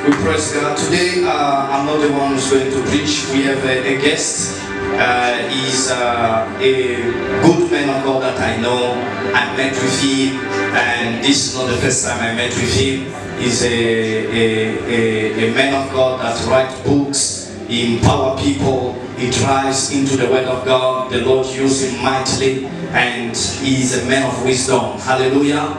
We praise God. Today, I'm not the one who's going to preach. We have a guest. He's a good man of God that I know. I met with him, and this is not the first time I met with him. He's a man of God that writes books, he empowers people, he drives into the word of God. The Lord uses him mightily, and he's a man of wisdom. Hallelujah.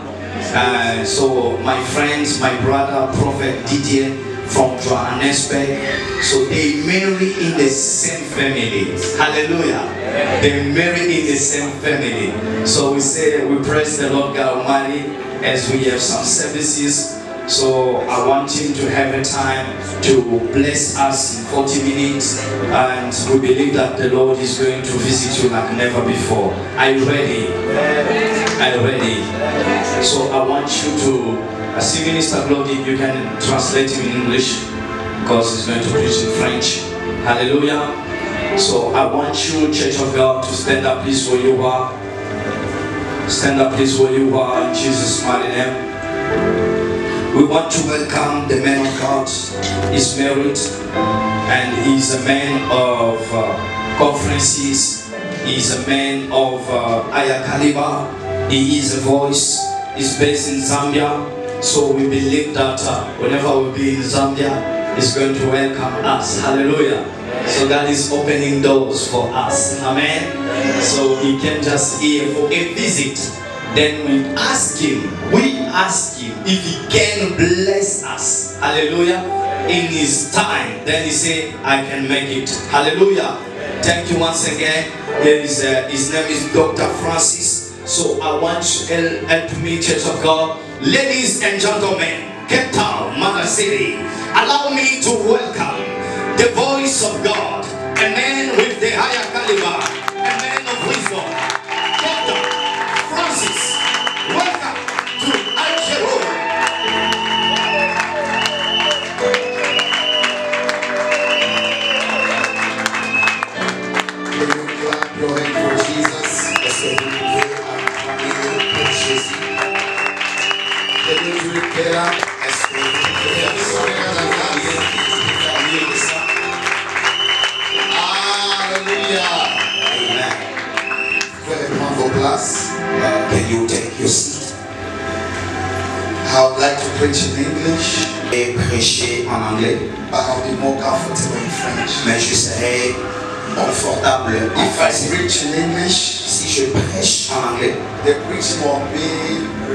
So my friends, my brother, Prophet Didier from Johannesburg, so they marry in the same family. Hallelujah. They marry in the same family. So we say, we praise the Lord God Almighty as we have some services. So I want him to have a time to bless us in 40 minutes, and we believe that the Lord is going to visit you like never before. Are you ready? Are you ready? So I want you to, see Minister Glody, you can translate him in English because he's going to preach in French. Hallelujah. So I want you, Church of God, to stand up please where you are. Stand up please where you are in Jesus' mighty name. We want to welcome the man of God. He's married and he's a man of conferences. He's a man of higher caliber. He is a voice. He's based in Zambia. So we believe that whenever we'll be in Zambia, he's going to welcome us. Hallelujah. So God is opening doors for us. Amen. So he came just here for a visit. Then we ask him if he can bless us. Hallelujah. In his time. Then he said, I can make it. Hallelujah. Thank you once again. His name is Dr. Francis. So I want you to help me, Church of God. Ladies and gentlemen, Cape Town, Mother City, allow me to welcome the voice of God, a man with the higher caliber, a man of wisdom, Dr. Francis. Welcome to Algero. Can you clap your hand for Jesus? Est-ce que vous pouvez acclamer pour Jésus? Can you do it better? Est-ce que vous pouvez faire mieux que ça? Alléluia. Amen. Vous pouvez prendre vos places. Can you take your seat? I would like to preach in English. Et prêcher en anglais. But I'll be more comfortable in French. Mais je serai confortable en français. If I preach in English, si je prêche en anglais, the preaching will be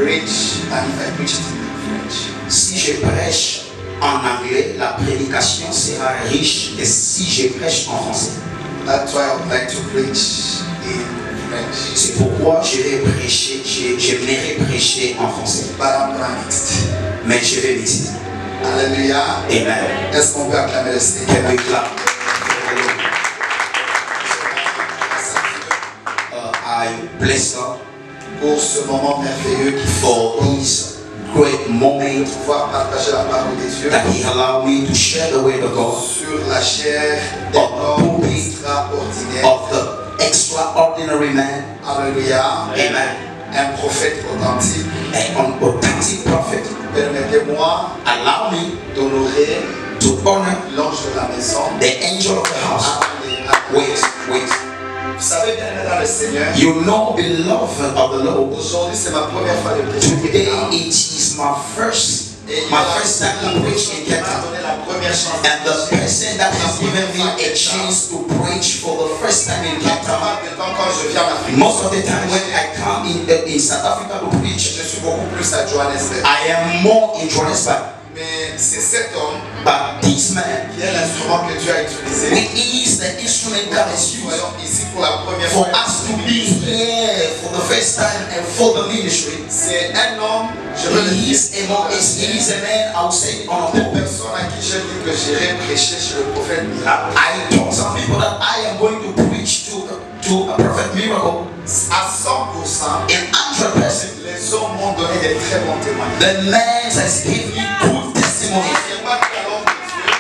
rich, and if I preach it in French. Si je prêche en anglais, la prédication sera riche, et si je prêche en français. That's why I would like to preach in French. C'est pourquoi je vais prêcher, j'aimerais prêcher en français. But I'm gonna mix it. Mais je vais mixer. Alléluia. Amen. Est-ce qu'on peut acclamer le Seigneur? Can we clap? I bless God pour ce moment merveilleux qui for his great moment de pouvoir partager la parole des dieux. That he allowed me to share the word of God sur la chair des hommes extraordinaires of the extraordinary man. Alléluia. Amen. Un prophète authentique. An authentic prophet. Permettez-moi, allow me d'honorer, to honor l'ange de la maison, the angel of the house. Wait. Vous savez bien dans le Seigneur. You know, beloved of the Lord. Aujourd'hui, c'est ma première fois de prêcher. Today it is my first time to preach in Cape Town. And the person that has given me a chance to preach for the first time in Cape Town. Most of the time when I come in South Africa to preach, I am more in Johannesburg. Mais c'est cet homme, but this man, qui est l'instrument que Dieu a utilisé, he is the instrument God has used ici pour la première fois, for us to be here for the first time and for the ministry. C'est un homme, je veux le dire, he is a man, I will say it on a pulpit. Personne à qui j'ai dit que j'irai prêcher chez le prophète Miracle. I told some people that I am going to preach to a prophet Miracle. À 100%, in 100%, les hommes m'ont donné des très bons témoignages. The man has given me good testimony.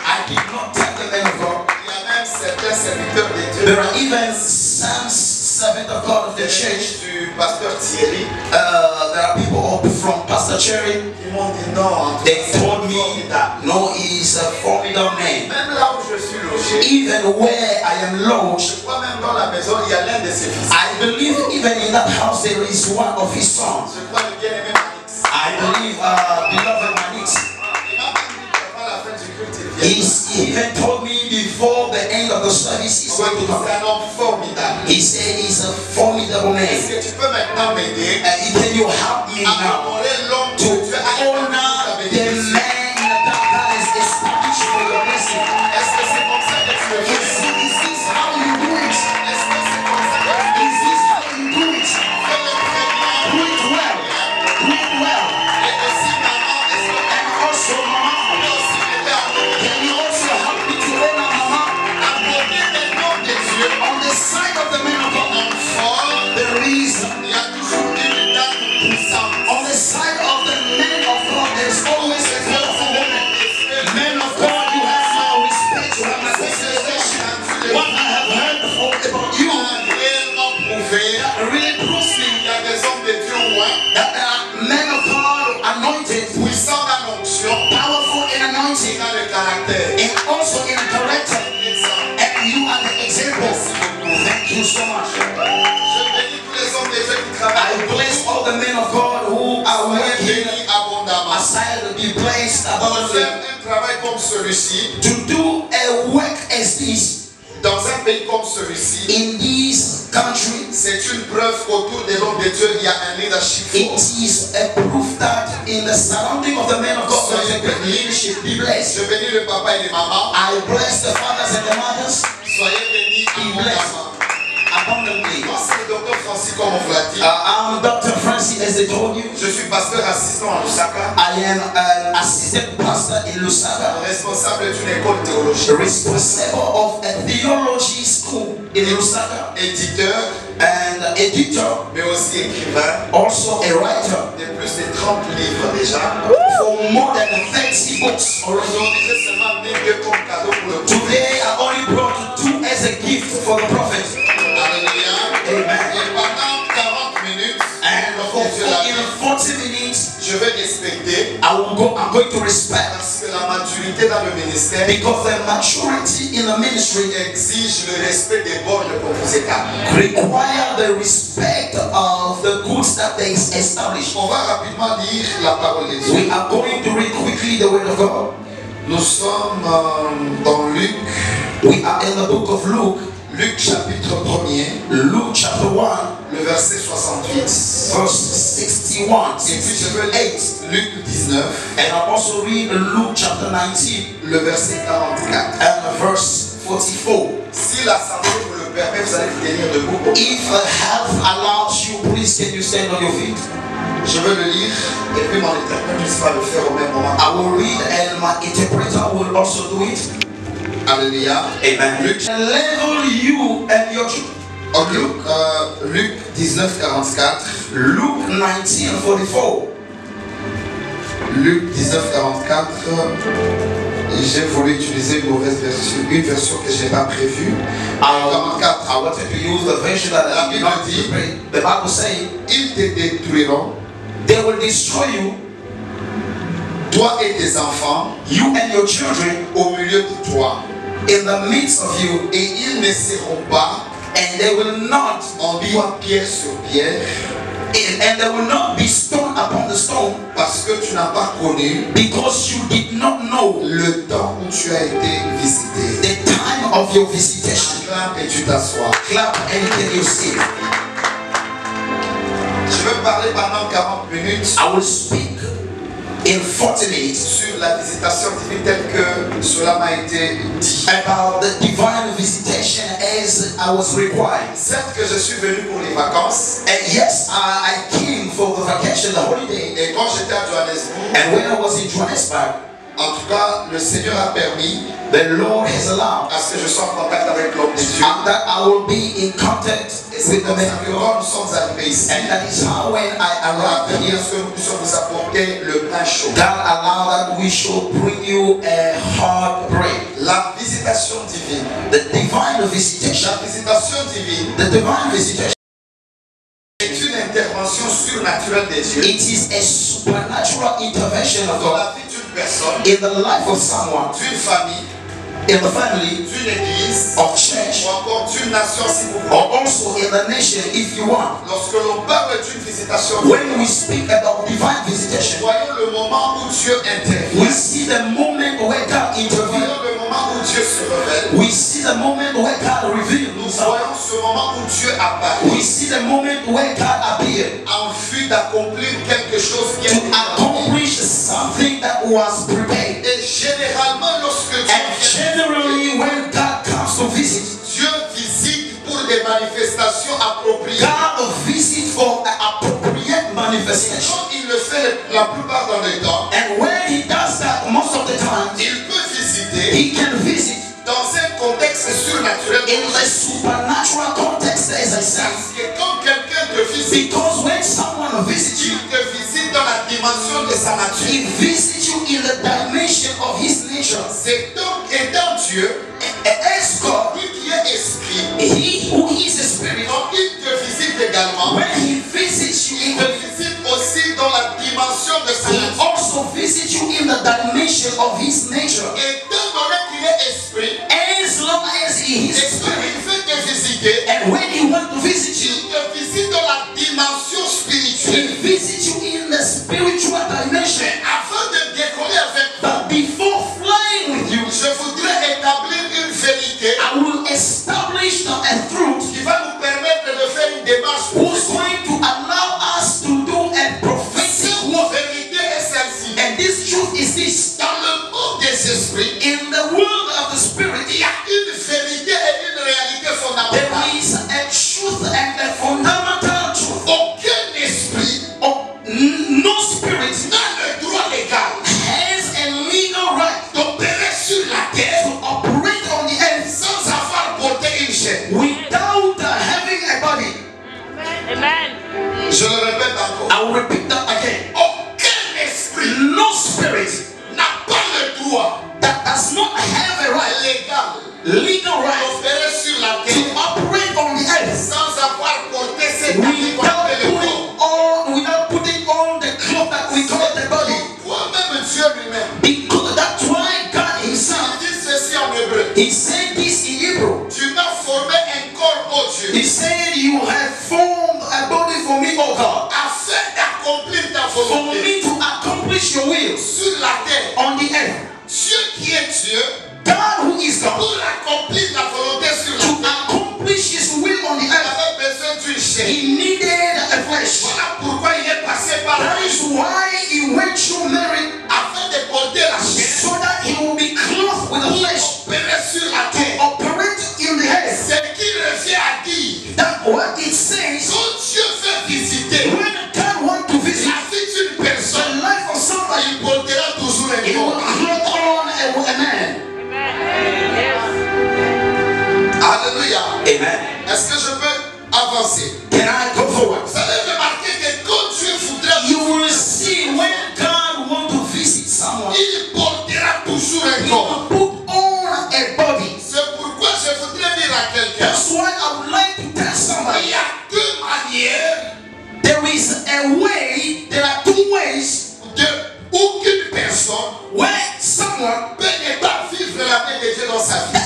I did not tell the man of God. Il y a même certains serviteurs de Dieu. There are even some servants of God of the church pasteur Thierry. There are people from Pastor Cherry. Ils m'ont dit non. They told me, no, he's a formidable man. Même là où je suis logé. Even where I am lodged. Je crois même dans la maison, il y a l'un de ses fils. I believe even in that house there is one of his sons. Je crois le bien-aimé Manix. I believe beloved Manix. He even told me before the end of the service he's going to come. He said he's a formidable man. Est-ce que tu peux maintenant m'aider? Can you help me now to honor the man that is established for your blessing? Est-ce que c'est comme ça que tu le fais? Is this how you do it? Est-ce que c'est comme ça que tu Is this how you do it? fais-le très bien? Do it well. Do it well. Et aussi maman, est-ce que And also, tu Mama, peux aussi m'aider à can you also help me to honor Mama? apporter les noms de Dieu On the side of the man of God, en forme? there is, Il y a toujours une dame puissante. on the side of the man of God, there's always a powerful woman. Man of God, you have my respect, you have my consideration. What I have heard about you Réellement prouvé. really proves Il me y a des hommes de Dieu loin, that men of God anointed, puissants dans l'onction, powerful in et anointing, dans le caractère. and also in character. Exemple. And you are the example. Thank you so much. Je bénis tous les hommes de Dieu qui travaillent. I bless all the men of God who are Soyez working bénis abondamment. aside to be blessed Pour abundantly. faire un travail comme celui-ci, To do a work as this dans un pays comme celui-ci, in this country, c'est une preuve qu'autour des hommes de Dieu, il y a un leadership it fort. is a proof that in the surrounding of the men of God there is a great leadership. Be blessed. Je bénis le papa et les mamans. I bless the fathers and the mothers Soyez bénis abondamment. abundantly. Moi, c'est le docteur Francis, comme on vous l'a dit. I'm Dr. Francis, as they told you. Je suis pasteur assistant à Lusaka, I am an assistant pastor in Lusaka, responsable d'une école théologique, responsible of a theology school in Lusaka, éditeur, and editor, mais aussi écrivain, also a writer, de plus de 30 livres déjà. for more than 30 books already. Aujourd'hui, j'ai seulement amené 2 comme cadeau pour le prophète. Today I only brought 2 as a gift for the prophet. Alléluia. Amen. Et pendant 40 minutes, And comme Dieu l'a dit, in 40 minutes, je vais respecter I'm going to respect parce que la maturité dans le ministère because the maturity in the ministry exige le respect des bornes qu'on vous établit. require the respect of the goods that they establish. On va rapidement lire la parole de Dieu. We are going to read quickly the word of God. Nous sommes dans Luc, We are in the book of Luke, Luc chapitre 1er, Luke chapter 1, le verset 68. verse 61, Et puis je veux 68. Luc 19, And I also read Luke chapter 19 le verset 44. and verse 44. Si la santé vous le permet, vous allez vous tenir debout. If health allows you, please can you stand on your feet? Je veux le lire et puis mon interprète puisse le faire au même moment. I will read and my interpreter will also do it. Alléluia. Amen. Luc, Level you and your children. Luc 19, 44. Luke 19:44. Luc 19, 44. J'ai voulu utiliser une mauvaise version, une version que je n'ai pas prévue. 44. I wanted to use the version that I did not prepare. The Bible says, Ils te détruiront, they will destroy you, toi et tes enfants, you and your children, au milieu de toi. in the midst of you, Et ils ne seront pas and they will not en toi pierre sur pierre, and there will not be stone upon the stone, parce que tu n'as pas connu because you did not know le temps où tu as été visité. the time of your visitation. Acclame et tu t'assois. Clap and can you see? Je veux parler pendant 40 minutes I will speak in 40 minutes sur la visitation divine telle que cela m'a été dit. about the divine visitation as I was required. Certes que je suis venu pour les vacances, And yes, I came for the vacation, the holiday. et quand j'étais à Johannesburg, And when I was in Johannesburg, en tout cas, le Seigneur a permis the Lord has allowed à ce que je sois en contact avec l'homme de Dieu. that I will be in contact Et c'est with the comme ça man que of God. quand nous sommes arrivés ici, And that is how when I on a arrived permis here, à ce que nous puissions vous apporter le pain chaud. God allowed that we should bring you a hard bread. La visitation divine. The divine visitation. La visitation divine The divine visitation est une intervention surnaturelle de Dieu It is a supernatural intervention of dans God la vie d'une personne, in the life of someone, d'une famille, in the family, d'une église, of church, ou encore d'une nation si vous voulez. or also in the nation if you want. Lorsque l'on parle d'une visitation, When we speak about divine visitation, voyons le moment où Dieu intervient. we see the moment where God intervenes. Voyons le moment où Dieu se révèle. We see the moment where God reveals Nous himself. voyons ce moment où Dieu apparaît We see the moment where God appeared en vue d'accomplir quelque chose qui est to accomplish something that was prepared. Et généralement, lorsque Dieu And vient, generally when God comes to visit, Dieu visite pour des manifestations appropriées. God visits for an appropriate manifestation. Quand il le fait la plupart dans le temps, And when he does that most of the time, il peut visiter he can visit dans un contexte surnaturel. in the supernatural context, as I said. Parce que quand quelqu'un te visite, Because when someone visits you, il te visite dans la dimension de sa nature. he visits you in the dimension of his nature. C'est donc étant Dieu, As God, lui qui est esprit, he who is a spirit, donc il te visite également. when he visits you, Il te visite aussi dans la dimension de sa he nature. also visits you in the dimension of his nature. Étant donné qu'il est esprit, As long as he is et quand spirit, il veut te visiter, and when he wants to visit you, il te visite dans la dimension he spirituelle. visits you in the spiritual dimension. Mais avant de décoller avec toi, But before flying with you, je voudrais établir une vérité I will establish a truth qui va nous permettre de faire une démarche. who's going to allow us to do a prophetic Cette work. vérité est celle-ci. And this truth is this. Dans le monde des esprits, In the world of the spirit, il y a une vérité et une réalité there fondamentale. is a truth and a fundamental truth. Aucun esprit No spirit n'a le droit légal has a legal right d'opérer sur la terre to operate on the earth sans avoir porté une chaîne. without having a body. Amen. Je le répète encore. I will repeat that again. Aucun esprit No spirit n'a pas le droit that does not have a right, legal right, d'opérer sur la to terre operate on the earth sans avoir porté cet habit qu'on appelle le corps. without putting on the cloth that we call the body. Toi-même, Dieu lui-même, Because that's why God himself, il dit ceci en hébreu. he said this in Hebrew. Tu m'as formé un corps, ô Dieu, He said, you have formed a body for me, oh God, afin d'accomplir ta for volonté me to accomplish your will sur la terre. on the earth. Dieu qui est Dieu, God who is God, pour accomplir la volonté sur la to terre, accomplish his will on the il earth, avait besoin d'une chair. he needed a flesh. Voilà pourquoi il est passé par That là is why he went through Mary, afin de porter la chair so that he will be clothed with the pour flesh opérer sur la to terre. operate in the earth. Ce qui revient à dire, That what it says, quand Dieu veut visiter when God wants to visit la vie d'une the personne, life of somebody, il portera toujours un he will corps. clothe on a man. Alléluia. Amen. Est-ce que je peux avancer? Can I go forward? Vous allez remarquer que quand Dieu voudrait, You will see when God wants to visit someone, il portera toujours un he corps. will put on a body. C'est pourquoi je voudrais dire à quelqu'un, That's why I would like to tell il somebody, y a deux manières there is a way, there are two ways où qu'une personne where someone peut ne pas vivre la main de Dieu dans sa vie.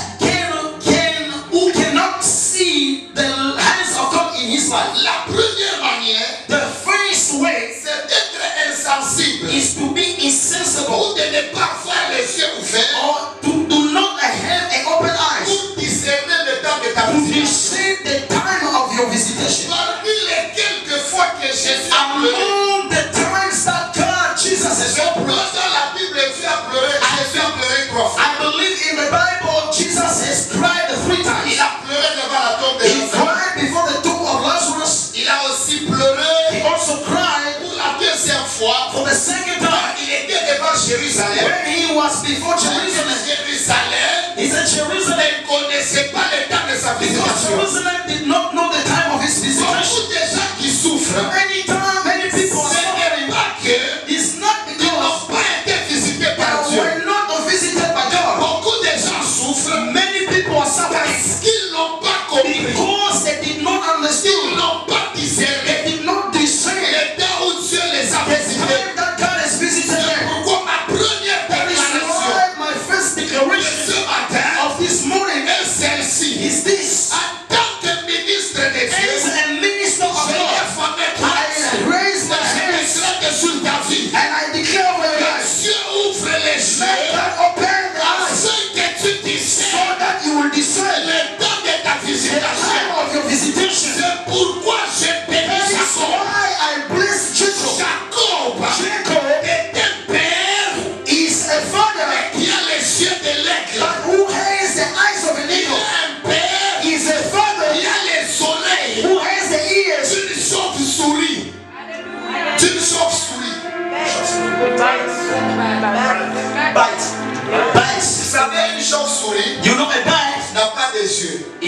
who cannot see the hands of God in his life. La première manière, The first way c'est d'être insensible is to be insensible ou de ne pas voir les yeux ouverts or to do not have an open eyes pour discerner le temps de ta to visitation. discern the time of your visitation. Parmi les quelques fois que Jésus a pleuré, Among the times that God, Jesus has je opened, pense dans la Bible, Dieu a pleuré, Jésus a pleuré 3 fois. I believe in the Bible, Jesus has cried 3 Il times. a pleuré devant la tombe de He Lazare. cried before the tomb of Lazarus. Il a aussi pleuré He also cried pour la deuxième fois for the second quand time il était devant Jérusalem. when he was before Jerusalem. Jérusalem He said Jerusalem, ne connaissait pas le temps de sa because visitation. Jerusalem did not know the time of his visitation. Beaucoup de gens qui souffrent, Anytime, many people are ce n'est suffering. pas que It's not ils because n'ont pas été visités par they Dieu. were not visited by God. Beaucoup de gens souffrent Many people are suffering parce qu'ils n'ont pas compris. because they did not Ils understand. n'ont pas discerné They did not discern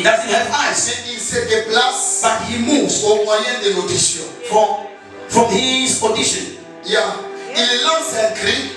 doesn't have eyes. Mais il se déplace But he moves au moyen de l'audition. from his audition. Yeah. Il lance un cri.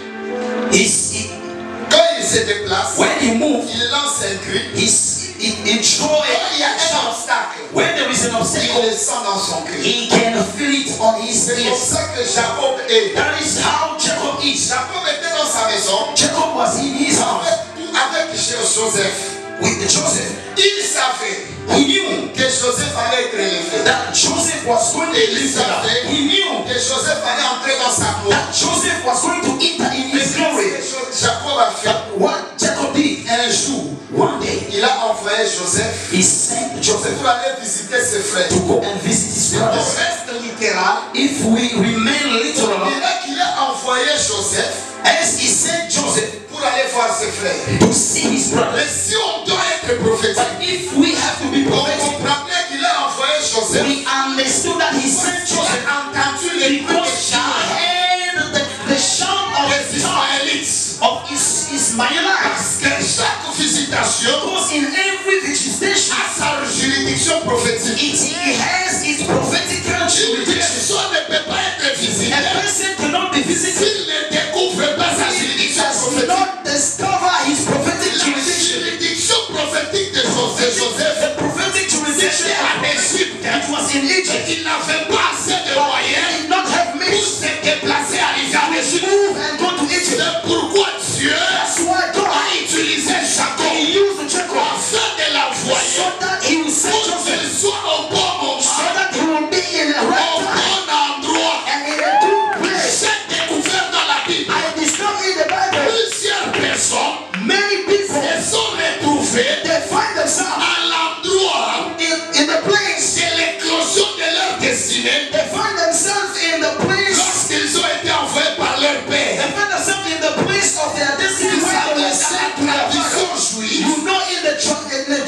Quand il se déplace, When he moves, il lance un cri. he throws Quand il y a un a obstacle, when there is an il obstacle, le sent dans son cri. he can feel it on his C'est pour ears. ça que Jacob est. That is how Jacob is. Jacob était dans sa maison Jacob was in his house avec Joseph. with Joseph. Il savait He knew que Joseph allait être élevé. that Joseph was going to Il live up. savait He knew que Joseph allait entrer dans sa gloire. that Joseph was going to enter in his glory. Jacob a fait. What Jacob did, Un jour, one day, il a envoyé Joseph he sent Joseph pour aller visiter ses frères. to go and visit his On brothers. reste littéral. If we remain literal, Il a qu'il a envoyé Joseph as he sent Joseph pour aller voir ses frères. to see his Mais brothers. si on doit être prophétique, But if we have to be on prophetic, comprend bien qu'il a envoyé Joseph. we understood that he sent Tu Joseph as entendu les because coups de he char heard the shout of des the tongue Ismaélites. of Ismaelites. Parce que chaque visitation Because in every visitation, a sa juridiction prophétique. it has its prophetic Une jurisdiction. personne ne peut pas être visitée A person cannot be visited s'il ne découvre pas sa if he juridiction does prophétique. not discover his prophetic La jurisdiction. juridiction prophétique de Joseph, The prophetic jurisdiction c'était en Égypte. it was in Egypt. Il n'avait pas assez de But moyens he did not have pour means se déplacer à Égypte. move and go to Egypt. C'est pourquoi Dieu That's why God a utilisé Jacob he used Jacob afin de l'envoyer so that he will send pour Joseph, qu'il soit au bon moment, so that he will be in the au right time bon endroit. and in a good place. J'ai découvert dans la Bible I discovered in the Bible plusieurs personnes many people se sont retrouvées they find themselves à l'endroit in the place. de l'éclosion de leur destinée They find themselves in the place. lorsqu'ils ont été envoyés par leur They père. find themselves in the place of their destiny Vous where they savez, were dans sent to la their tradition father. juive, You know, in the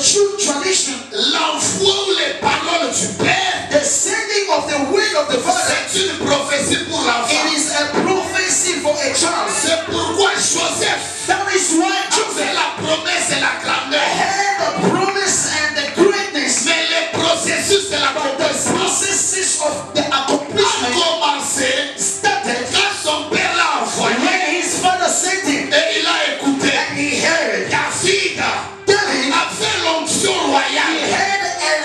true tradition, l'envoi ou les paroles du père, the sending of the word of the father, c'est une prophétie pour l'enfant. it is a prophecy for a child. C'est pourquoi Joseph That is why avait Joseph la promesse et la grandeur. had the promise and the greatness, Mais le processus de but the l'accomplissement processes of the a accomplishment commencé started quand son père l'a envoyé when his father sent him et il a écouté. and he heard. David David, avait l'onction he royale. had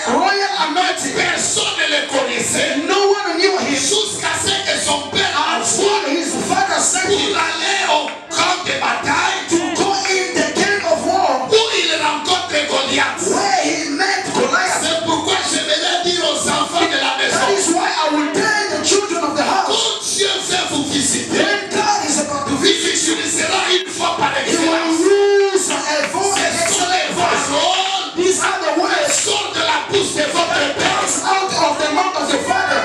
a royal anointing. Personne ne le connaissait No one knew him jusqu'à ce que son père envoie until his father sent pour him aller au camp de bataille to go in the camp of war où il rencontre Goliath. where he met Goliath. C'est pourquoi je vais dire aux enfants de la That maison, is why I will tell the children of the house, quand Dieu veut vous visiter, when God is about to il visit you, utilisera une fois par he will excellence. use a voice. Ce sont les paroles These are the qui words sortent de la bouche de votre père. comes out of the mouth of your father.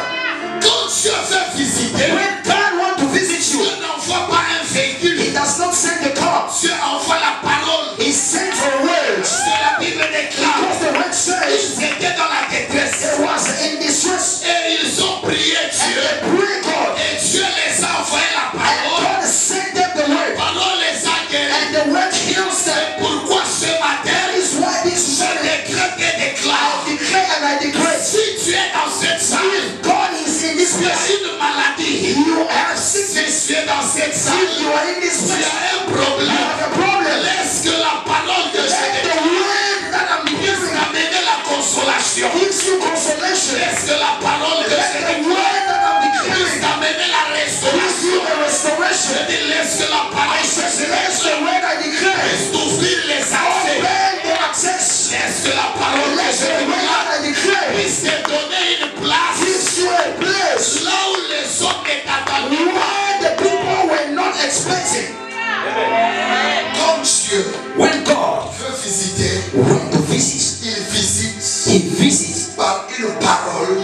Quand Dieu veut visiter, When God wants to visit Dieu you, n'envoie pas un véhicule. he does not send the car. Dieu envoie la parole. He sends the words. C'est la Bible déclare. Because the word says Ils étaient dans la détresse. it was in distress. Et ils ont prié And Dieu. they prayed God. Et Dieu les a envoyé la And parole. God sent them the La word. parole les a guéris. And the word heals them. C'est pourquoi ce matin, That is why this je morning décrète et déclare. I declare and I declare, Si tu es dans cette salle, God is in this tu as place. une maladie. You have Si sickness. tu es dans cette If salle, you are in this tu place, as un you problème. have a problem. Laisse que la parole que je Let the déclare word that I'm puisse giving t'amener la consolation. gives you consolation. Laisse que la parole que je Let the déclare word that I'm puisse declaring t'amener la gives you restauration. a restoration. Je dis laisse que la parole que je Let the déclare word I declare puisse t'ouvrir les accès. open the access. Laisse que la parole que Let je the word déclare that I declare puisse te donner une place gives you a place là où les hommes ne t'attendaient pas. where the people were not expecting. Comme Dieu When God veut visiter, went to visit, il visite he visits par une parole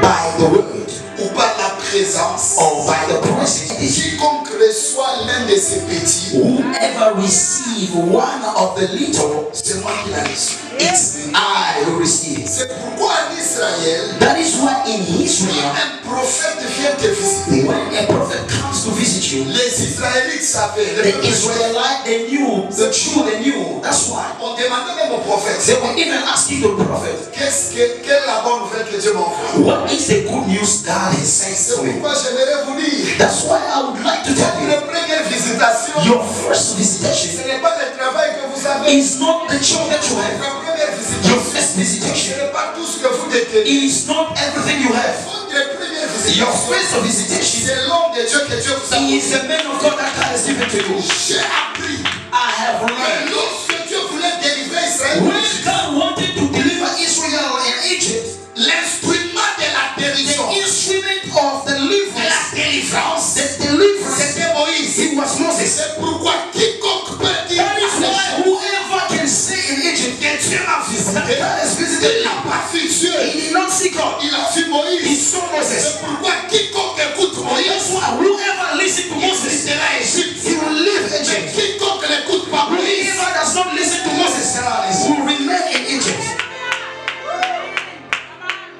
by the word ou par la présence. or by the presence. Quiconque reçoit l'un de ces petits, Whoever receive one of the little, c'est moi qui l'a reçu. it's I who receive. C'est pourquoi en Israël, That is why in quand Israel, un prophète vient te visiter, when a prophet comes comes to visit you, les Israélites savaient. the Israelites, they knew, the Jew, they knew. That's why. On demandait même au prophète. They were even asking the prophet, Quelle est la bonne nouvelle que Dieu m'envoie? what is the good news God has sent C'est to me? pourquoi j'aimerais vous dire. That's why I would like to tell you, La première visitation, your first visitation ce n'est pas le travail que vous avez. is not the job that you have. La première Your visitation, first ce visitation n'est pas tout ce que vous détenez. is not everything you have. Votre première Your visitation, first visitation c'est l'homme de Dieu que Dieu vous a is the man of God that God has given to you. J'ai appris I have que learned lorsque Dieu voulait délivrer Israël, when God wanted to deliver Israel in Egypt, l'instrument de la the guérison, instrument of de la deliverance, délivrance, the deliverance, c'était Moïse. it was Moses. C'est pourquoi quiconque peut dire That is à why l'échec whoever can say in Egypt que Dieu m'a that visité, God has visited il n'a pas vu Dieu, he did not see God, il a vu he Moïse. saw Moses. C'est pourquoi quiconque écoute That's Moïse, why whoever listens to il Moses, visitera Égypte. he will leave Mais Egypt. quiconque n'écoute pas Moïse, Whoever does not listen to Moses will remain in Egypt.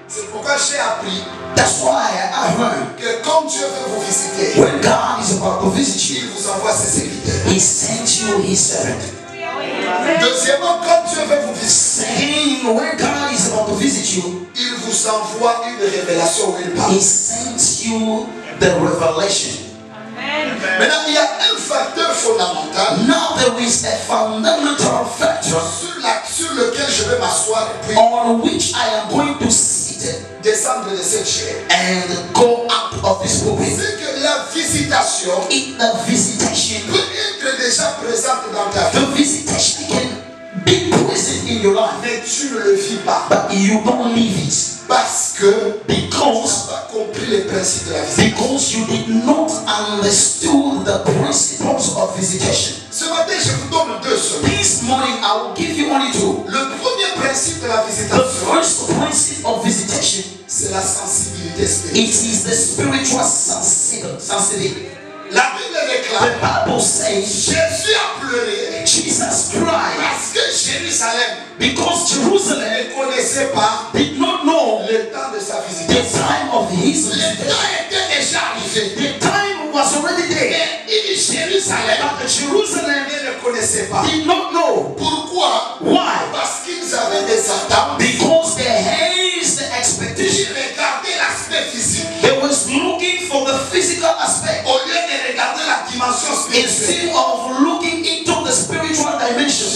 c'est pourquoi j'ai appris That's why I learned que quand Dieu veut vous visiter, when God is about to visit you, il vous envoie ses serviteurs. he sends you his servant. Deuxièmement, quand Dieu veut vous visiter, Saying when God is about to visit you, il vous envoie une révélation ou une parole. he sends you the revelation. Maintenant, il y a un facteur fondamental Now there is a fundamental factor sur lequel je vais m'asseoir puis on which I am going to sit descendre de cette chair. and go out of this pulpit. C'est que la visitation In the visitation, peut être déjà présente dans ta vie, the visitation can be present in your life, mais tu ne le vis pas but you don't live it parce que tu because n'as pas compris les principes de la visitation. you did not understood the principles of visitation. Ce matin, je vous donne deux seuls. This morning I will give you only two. Le premier principe de la The visitation, first principle of visitation, c'est la sensibilité it spirituelle. is the spiritual sensitivity. La Bible The déclare, Bible says Jésus a pleuré Jesus Christ, parce que Jérusalem because Jerusalem ne connaissait pas did not know le temps de sa the visitation. time of his Le visitation. temps était déjà arrivé. The time was already there, Mais Jérusalem but Jerusalem ne connaissait pas. did not know. Pourquoi? Why? Parce qu'ils avaient des attentes. Because they hazed the Ils expectation. regardaient l'aspect physique They was looking for the physical aspect au lieu de regarder la dimension spirituelle. instead of looking into the spiritual dimension.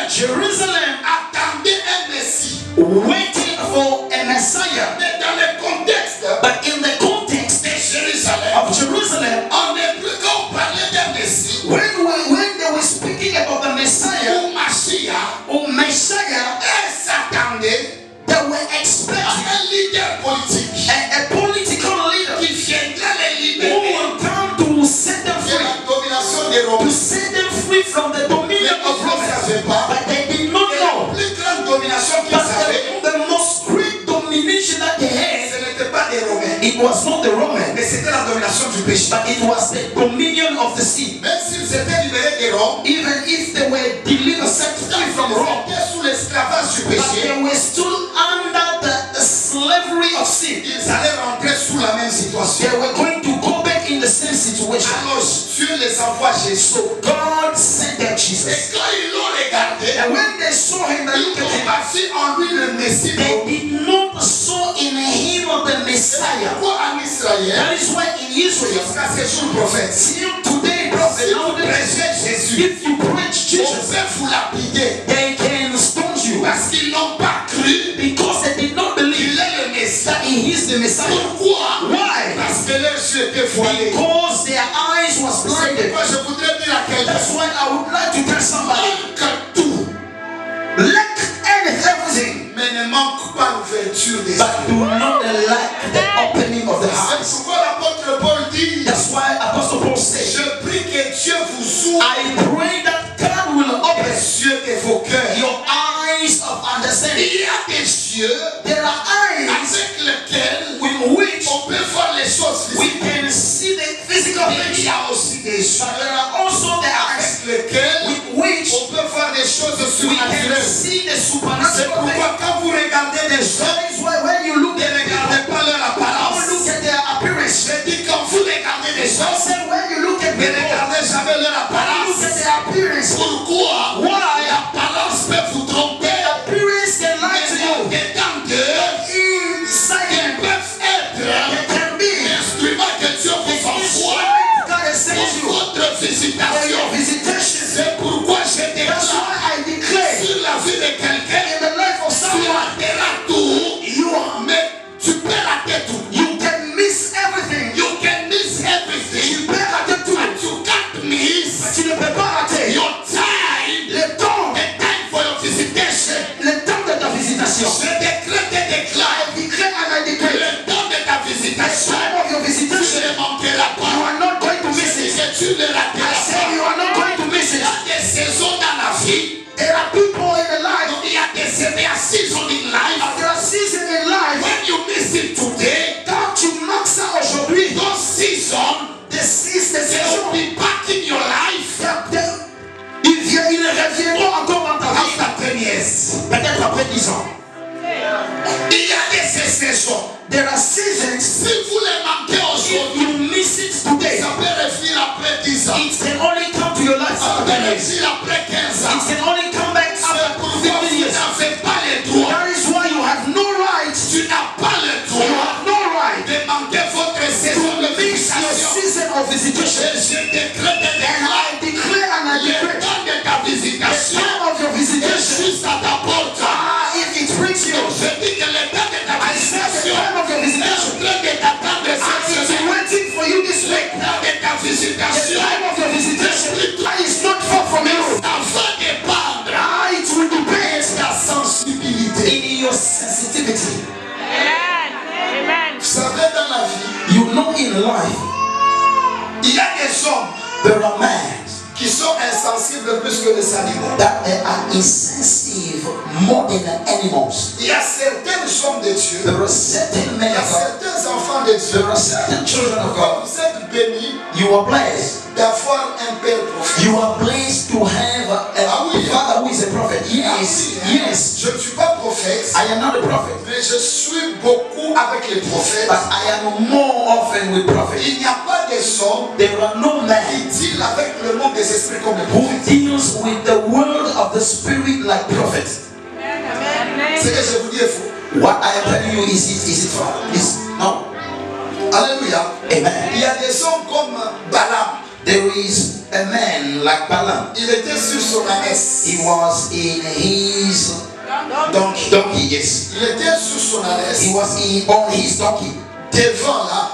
Jerusalem Attendait un Messie. waiting for a Messiah, Mais dans le contexte but in the context de Jérusalem, of Jerusalem, on ne peut qu'on parlait d'un Messie when they were speaking about the Messiah ou Mashiach, or Messiah, elles s'attendaient they were à expecting un leader politique a political leader qui viendra les who libérer will come to set them de free, la domination des to Romains. set them free from the dominion Mais of ils ne Rome. savaient pas But they did not que know la plus grande domination qu'ils that avaient, the most great domination that they had, ce n'était pas des Romains, it was not the Romans, mais c'était la domination du péché. but it was the dominion of the sea. Même s'ils étaient libérés des Roms, Even if they were delivered, set free from Rome, ils étaient sous l'esclavage du but péché, they were still under the slavery of sin. ils allaient rentrer sous la même situation. They were going to go back in the same situation. Alors Dieu les envoie Jésus. So God sent them Et Jesus. quand ils l'ont regardé, And when they saw him, they ils looked at ont him. passé en lui le Messie. They did not saw in him the Messiah. Pourquoi en Israël, That is why in Israel, jusqu'à ces jours prophètes, till today, prophet, si vous nowadays, prêchez Jésus, if you preach on Jesus, peut vous lapider they can stone you parce qu'ils n'ont pas cru because they did not believe qu'il est le Messie. that he is the Messiah. Pourquoi? Why? Parce que leurs yeux étaient voilés. Because their eyes was C'est blinded. pourquoi je voudrais dire à quelqu'un That's why I would like to tell somebody, que tout, lack everything, mais ne manque pas l'ouverture des but yeux. do not lack the opening of the C'est eyes. pourquoi l'apôtre Paul dit, That's why Apostle Paul said, je prie que Dieu vous ouvre I pray that God will open les yeux de vos cœurs. your eyes of understanding. Il y a des yeux There are eyes avec lesquels with which on peut voir les choses we physiques. can see the physical Mais il things, y a aussi des yeux but there are also the eyes avec lesquels with which on peut voir des choses we can surnaturelles. see the C'est supernatural things. pourquoi quand vous regardez des gens, That is why when you look ne at regardez pas leur don't apparence. look at their appearance. Je dis quand vous regardez des gens, regardez jamais leur apparence. Pourquoi? L'apparence peut vous tromper. Ils peuvent être l'instrument que Dieu vous envoie pour votre visitation. C'est pourquoi je déclare sur la vie de quelqu'un, tu rateras tout, mais tu peux rater tout. You can miss everything. But you can't miss. Tu ne peux pas rater Your time. le temps, The time for your visitation. le temps de ta visitation. Je déclare. Le temps de ta visitation. Tu ne manqueras You pas. are not going to miss Et it. tu ne rateras I say you pas. are not going to miss Il y it. a des saisons dans la vie. There are people in the life. Il y a des seasons in life. There are seasons in life. When you miss it today, Quand tu manques ça aujourd'hui, those seasons, the season, they will be back in your life ils reviendront encore dans ta vie. after 10 years. Peut-être après 10 ans. Il y a des saisons. There are seasons. Si vous les manquez If aujourd'hui, you miss it today, ça peut revenir après 10 ans. it can only come to your life Ça after peut 10 years. revenir après 15 ans. It can only come back C'est after pourquoi 15 vous years. n'avez pas le droit. That is why you have no right. Tu n'as pas le You droit have no right de manquer votre saison de to miss your visitation. season of visitation. Je décrète et And I déclare declare and I le declare temps de ta the visitation time of your est visitation. juste à ta porte. If it brings you, Je dis que le temps de ta I said the visitation time of your est en visitation. train de t'attendre And cette it's semaine. waiting for you this week. Le temps de ta The visitation time of your visitation is not far from you. ça va dépendre It will depend de ta sensibilité. in your sensitivity. Vous savez, dans la vie, You know in life, il y a des hommes there are men qui sont insensibles plus que les animaux. that they are insensitive more than the animals. Il y a certains hommes de Dieu, There are certain il men y a of God, certains enfants de Dieu. there are certain children of God. Vous êtes bénis You are blessed. d'avoir un père prophète. You are blessed to have a father who is a prophet. Yes, yes. Je ne suis pas prophète, I am not a prophet, mais je suis beaucoup avec les prophètes. but I am more often with prophets. Il n'y a pas des hommes There are no qui men deal avec le monde des esprits comme les who prophètes. deals with the world of the spirit like prophets. Ce que je vous dis est faux. What I am telling you is it wrong? No. Alléluia. Amen. Il y a des hommes comme Balaam. There is a man like Balaam. Il était sur son ânesse. He was in his donkey. Yes. Il était sur son ânesse. He was on his donkey. Devant là,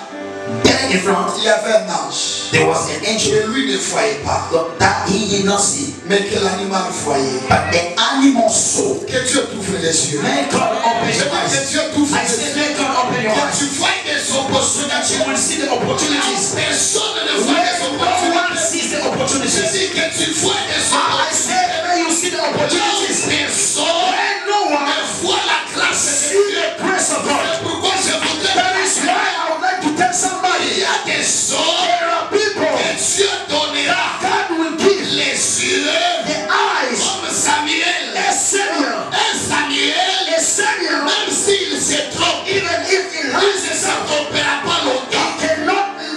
There in front, il y avait un ange. there was an angel Et lui ne voyait pas. that he did not see, Mais que l'animal voyait. but the animal saw. Que Dieu t'ouvre les yeux. May God open Je your dis que eyes. Dieu t'ouvre I les said, yeux. may God open your Que eyes. tu vois des So that opportunités. you will see the opportunities. Personne ne voit des When no one opportunités. sees the Je opportunities. dis que tu vois des I opportunités. said, may you see the opportunities. Personne When no one ne voit la grâce de see Dieu. the grace of God. Pourquoi je voudrais That is why I would like to tell somebody, il y a des hommes there are people que Dieu donnera God will give les yeux the eyes comme Samuel. as Samuel. Samuel, As Samuel, même s'il se trompe, even if he il lies ne se himself, trompera pas longtemps.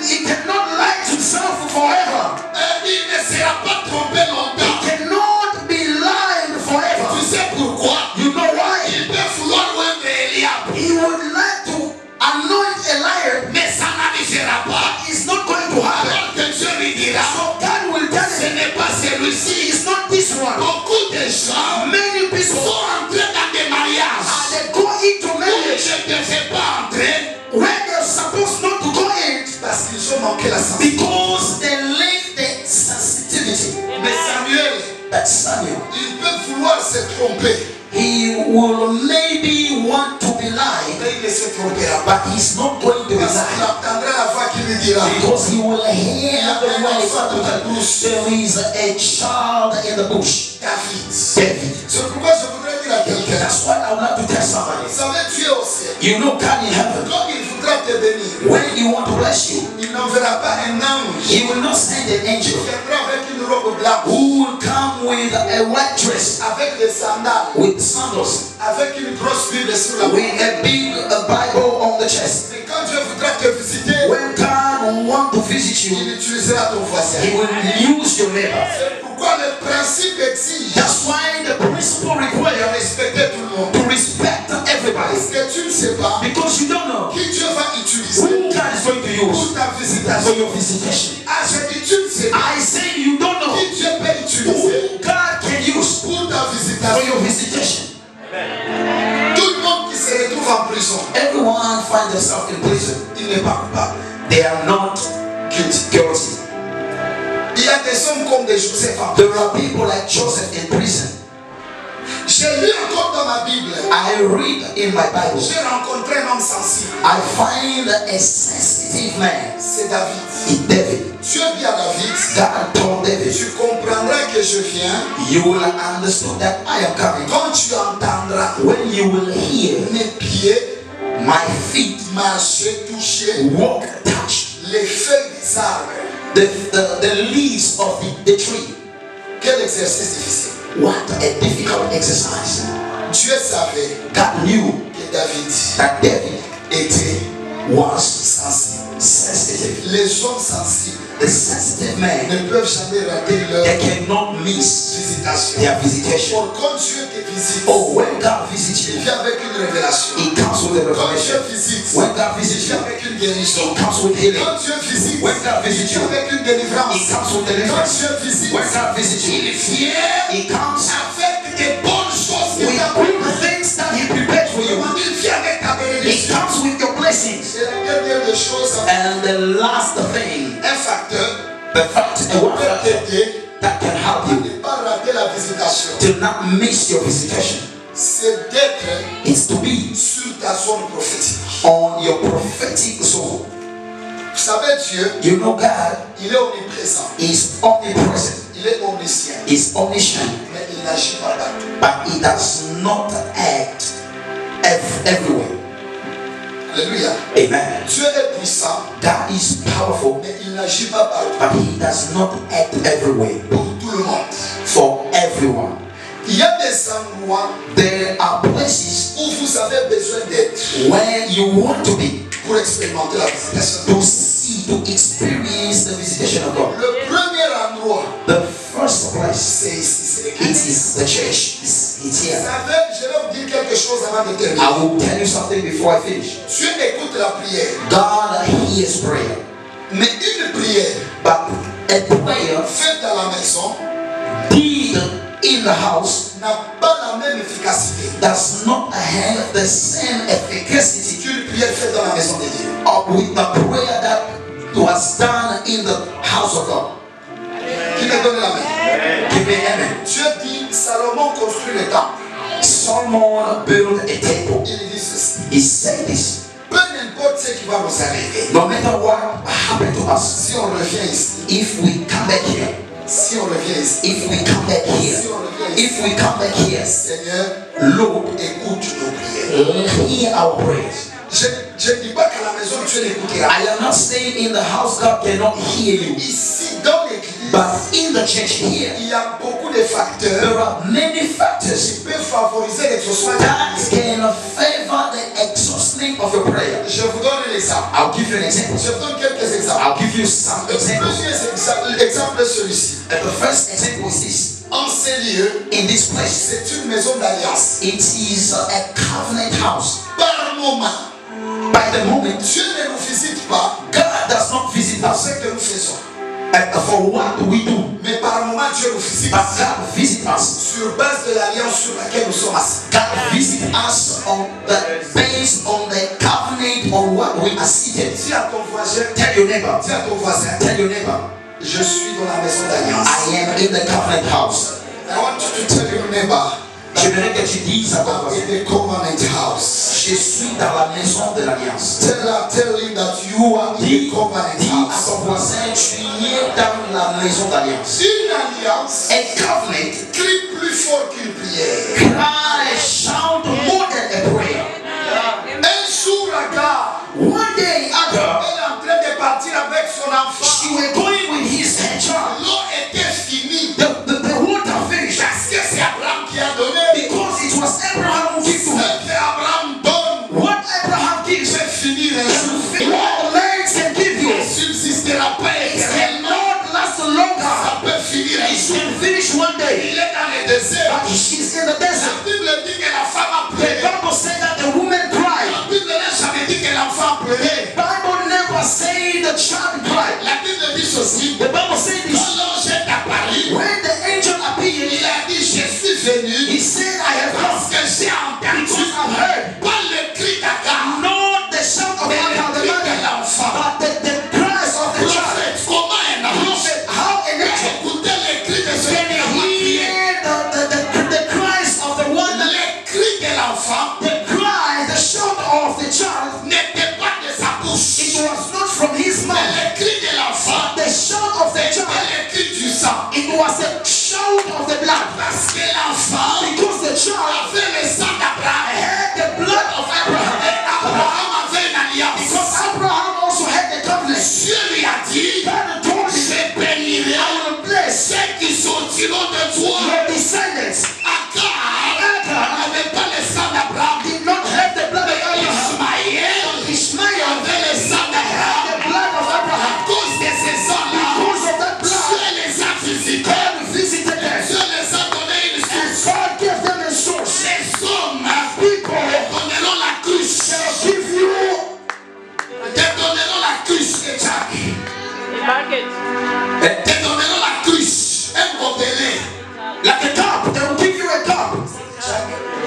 he cannot lie to himself forever. Il ne sera pas trompé He longtemps. cannot be lying Tu forever. sais pourquoi? You know why? Il peut vouloir oindre Eliab, He would like to anoint a liar, mais ça n'arrivera pas. but it's not going to happen. Alors que Dieu lui dira, So God will tell ce him, n'est pas celui-ci. it's not this one. Beaucoup de gens Many people sont entrés dans des mariages. they go into Où marriage je ne devais pas entrer when they're supposed not to go in parce qu'ils ont manqué la sensibilité. because they lack the sensitivity. Mais Samuel, But Samuel, il peut vouloir se tromper, he will maybe want to be lying, mais il ne se trompera pas. but he's not going to be Parce qu'il lying. entendra la voix qui lui dira, Because he will hear the voice of the Lord. There is a child in the bush, David. David. C'est pourquoi je voudrais dire à quelqu'un, That's what I would like to tell somebody. vous savez, tu es au ciel. You know God in heaven, Quand il voudra te bénir, when he want to bless you, il n'enverra pas un ange qui he will not send an angel viendra avec une robe blanche, who will come with a white dress, avec des sandales, with sandals, avec une grosse Bible sur la with main. a big Bible on the chest. Mais quand Dieu voudra te visiter, When God will want to visit il you, utilisera ton voisin. he will neighbor. C'est pourquoi le principe exige That's why the principle de requires respecter tout le monde. to respect everybody. Parce que tu ne sais pas Because you don't know qui Dieu va utiliser who God is going to use pour ta for visitation. your visitation. Ah, je dis tu ne sais pas I say you don't know qui Dieu peut utiliser who God can use pour ta for visitation. your visitation. Tout le monde qui se retrouve en prison, Everyone finds themselves in prison. il n'est pas coupable. They are not guilty. Il y a des hommes comme des Joseph en There are people like Joseph in prison. J'ai lu encore dans ma Bible. I read in my Bible. J'ai rencontré un homme sensible. I find a sensitive man. C'est David. In David. Dieu dit à David, God told David, tu comprendras que je viens you will understand that I am coming quand tu entendras when you will hear mes pieds my feet marcher, toucher walk, touch les feuilles des arbres. the leaves of the tree. Quel exercice difficile. What a difficult exercise. Dieu savait God knew que David that David était was sensible. sensitive. Les hommes sensibles The sensitive men, ne peuvent jamais rater leur they cannot miss visitation. their visitation. Pour quand Dieu te visite, Oh, when God visits il you, vient avec une révélation. He comes with a Quand Dieu revelation. visite, When God il visits vient you, avec une guérison. He comes with healing. Quand Dieu visite, When God il visits vient you, avec une délivrance. He comes with Quand deliverance. Dieu visite, When God visits il you, vient He comes avec des bonnes choses with qu'il a good things that He prepared for you. Il vient avec ta He bénédiction. comes with your blessings. C'est la dernière des choses. And the last thing, Un facteur the fact, qui one peut factor t'aider that can help à you ne pas rater la visitation. to not miss your visitation C'est d'être is to be sur ta zone prophétique. on your prophetic zone. Vous savez, Dieu, You know God il est omniprésent. is omnipresent, Il est omniscient. is omniscient, Mais il n'agit pas partout. but He does not act everywhere. Alléluia. Amen. Dieu est puissant, God is powerful, mais il n'agit pas partout. but He does not act everywhere Pour tout le monde. for everyone. Il y a des endroits There are places où vous avez besoin d'être where you want to be pour expérimenter la visitation. to see, to experience the visitation of God. Le premier endroit, The first place, c'est ici, c'est it l'église. is the church. It's Vous here. savez, je vais vous dire quelque chose avant de terminer. I will tell you something before I finish. Dieu écoute la prière, God hears prayer, mais une prière but a prayer faite à la maison did in the house n'a pas la même efficacité does not have the same efficacy qu'une prière faite dans la maison de Dieu. with the prayer that was done in the house of God. Qui me donne la main? Give me amen. Dieu dit, Salomon construit le temple. Solomon built a temple. Il dit ceci. He said this. Peu importe ce qui va nous arriver, No matter what happened to us, si on revient ici, if we come back here, si on revient ici, if we come back si here, on revient ici, if we come back here, Seigneur, Lord, écoute nos prières. hear our prayers. Je ne dis pas qu'à la maison Dieu n'écoutera. I am not saying in the house God cannot hear you, Ici, dans l'église, but in the church here, il y a beaucoup de facteurs there are many qui factors peuvent favoriser l'exaucement. that can favor the exhausting of your prayer. Je vous donne un exemple. I'll give you an example. Je vous donne quelques exemples. I'll give you some Le examples. premier exemple est celui-ci. And the first example is this. En ces lieux, In this place, c'est une maison d'alliance. it is a covenant house. Par moment, By the moment, Dieu ne nous visite pas God does not visit dans us ce que nous faisons. for what we do, Mais par moment, Dieu nous visite but God visits us. sur base de l'alliance sur laquelle nous sommes assis. God visits us on the based on the covenant on what we are seated. Dis à ton voisin, Tell your neighbor. dis à ton voisin, Tell your neighbor. je suis dans la maison d'alliance. I am in the covenant house. I want you to tell your neighbor J'aimerais que tu dises à ton I'm voisin, in the covenant house. je suis dans la maison de l'alliance. Tell him that you are in the Dis covenant à house. ton voisin, tu es dans la maison d'alliance. Une alliance A covenant crie plus fort qu'une prière. cry, shout more than a prayer. Un jour, Agar, One day, Agar, elle est en train de partir avec son enfant. she was going with his child. L'eau était finie. The water finished Parce que c'est Abraham qui a donné. because it was Abraham who gave Ce to her. que Abraham donne, What Abraham gives, c'est finir un jour. what lands can give you, Subsistera pas it éternellement. cannot last longer. Ça peut finir was a child of the blood. Parce que l'enfant Because the child avait le sang d'Abraham. had the blood of Abraham. Et Abraham avait une alliance. Because Abraham also had the covenant. Dieu lui a dit, God told him, je bénirai I will bless ceux qui sortiront de toi. your descendants. Agar n'avait pas le sang d'Abraham. Did not have the blood of Abraham. Ismaël Ishmael avait le sang had d'Abraham. the blood of À Abraham. cause de ces sangs-là, Because of that blood, Dieu les a visités. God visited them. Dieu les a donné une And source. God gave them a source. Les hommes People donneront la cruche. shall give you Te donneront la cruche, Jack. Te donneront la cruche. Un gobelet. like a cup. They will give you a cup.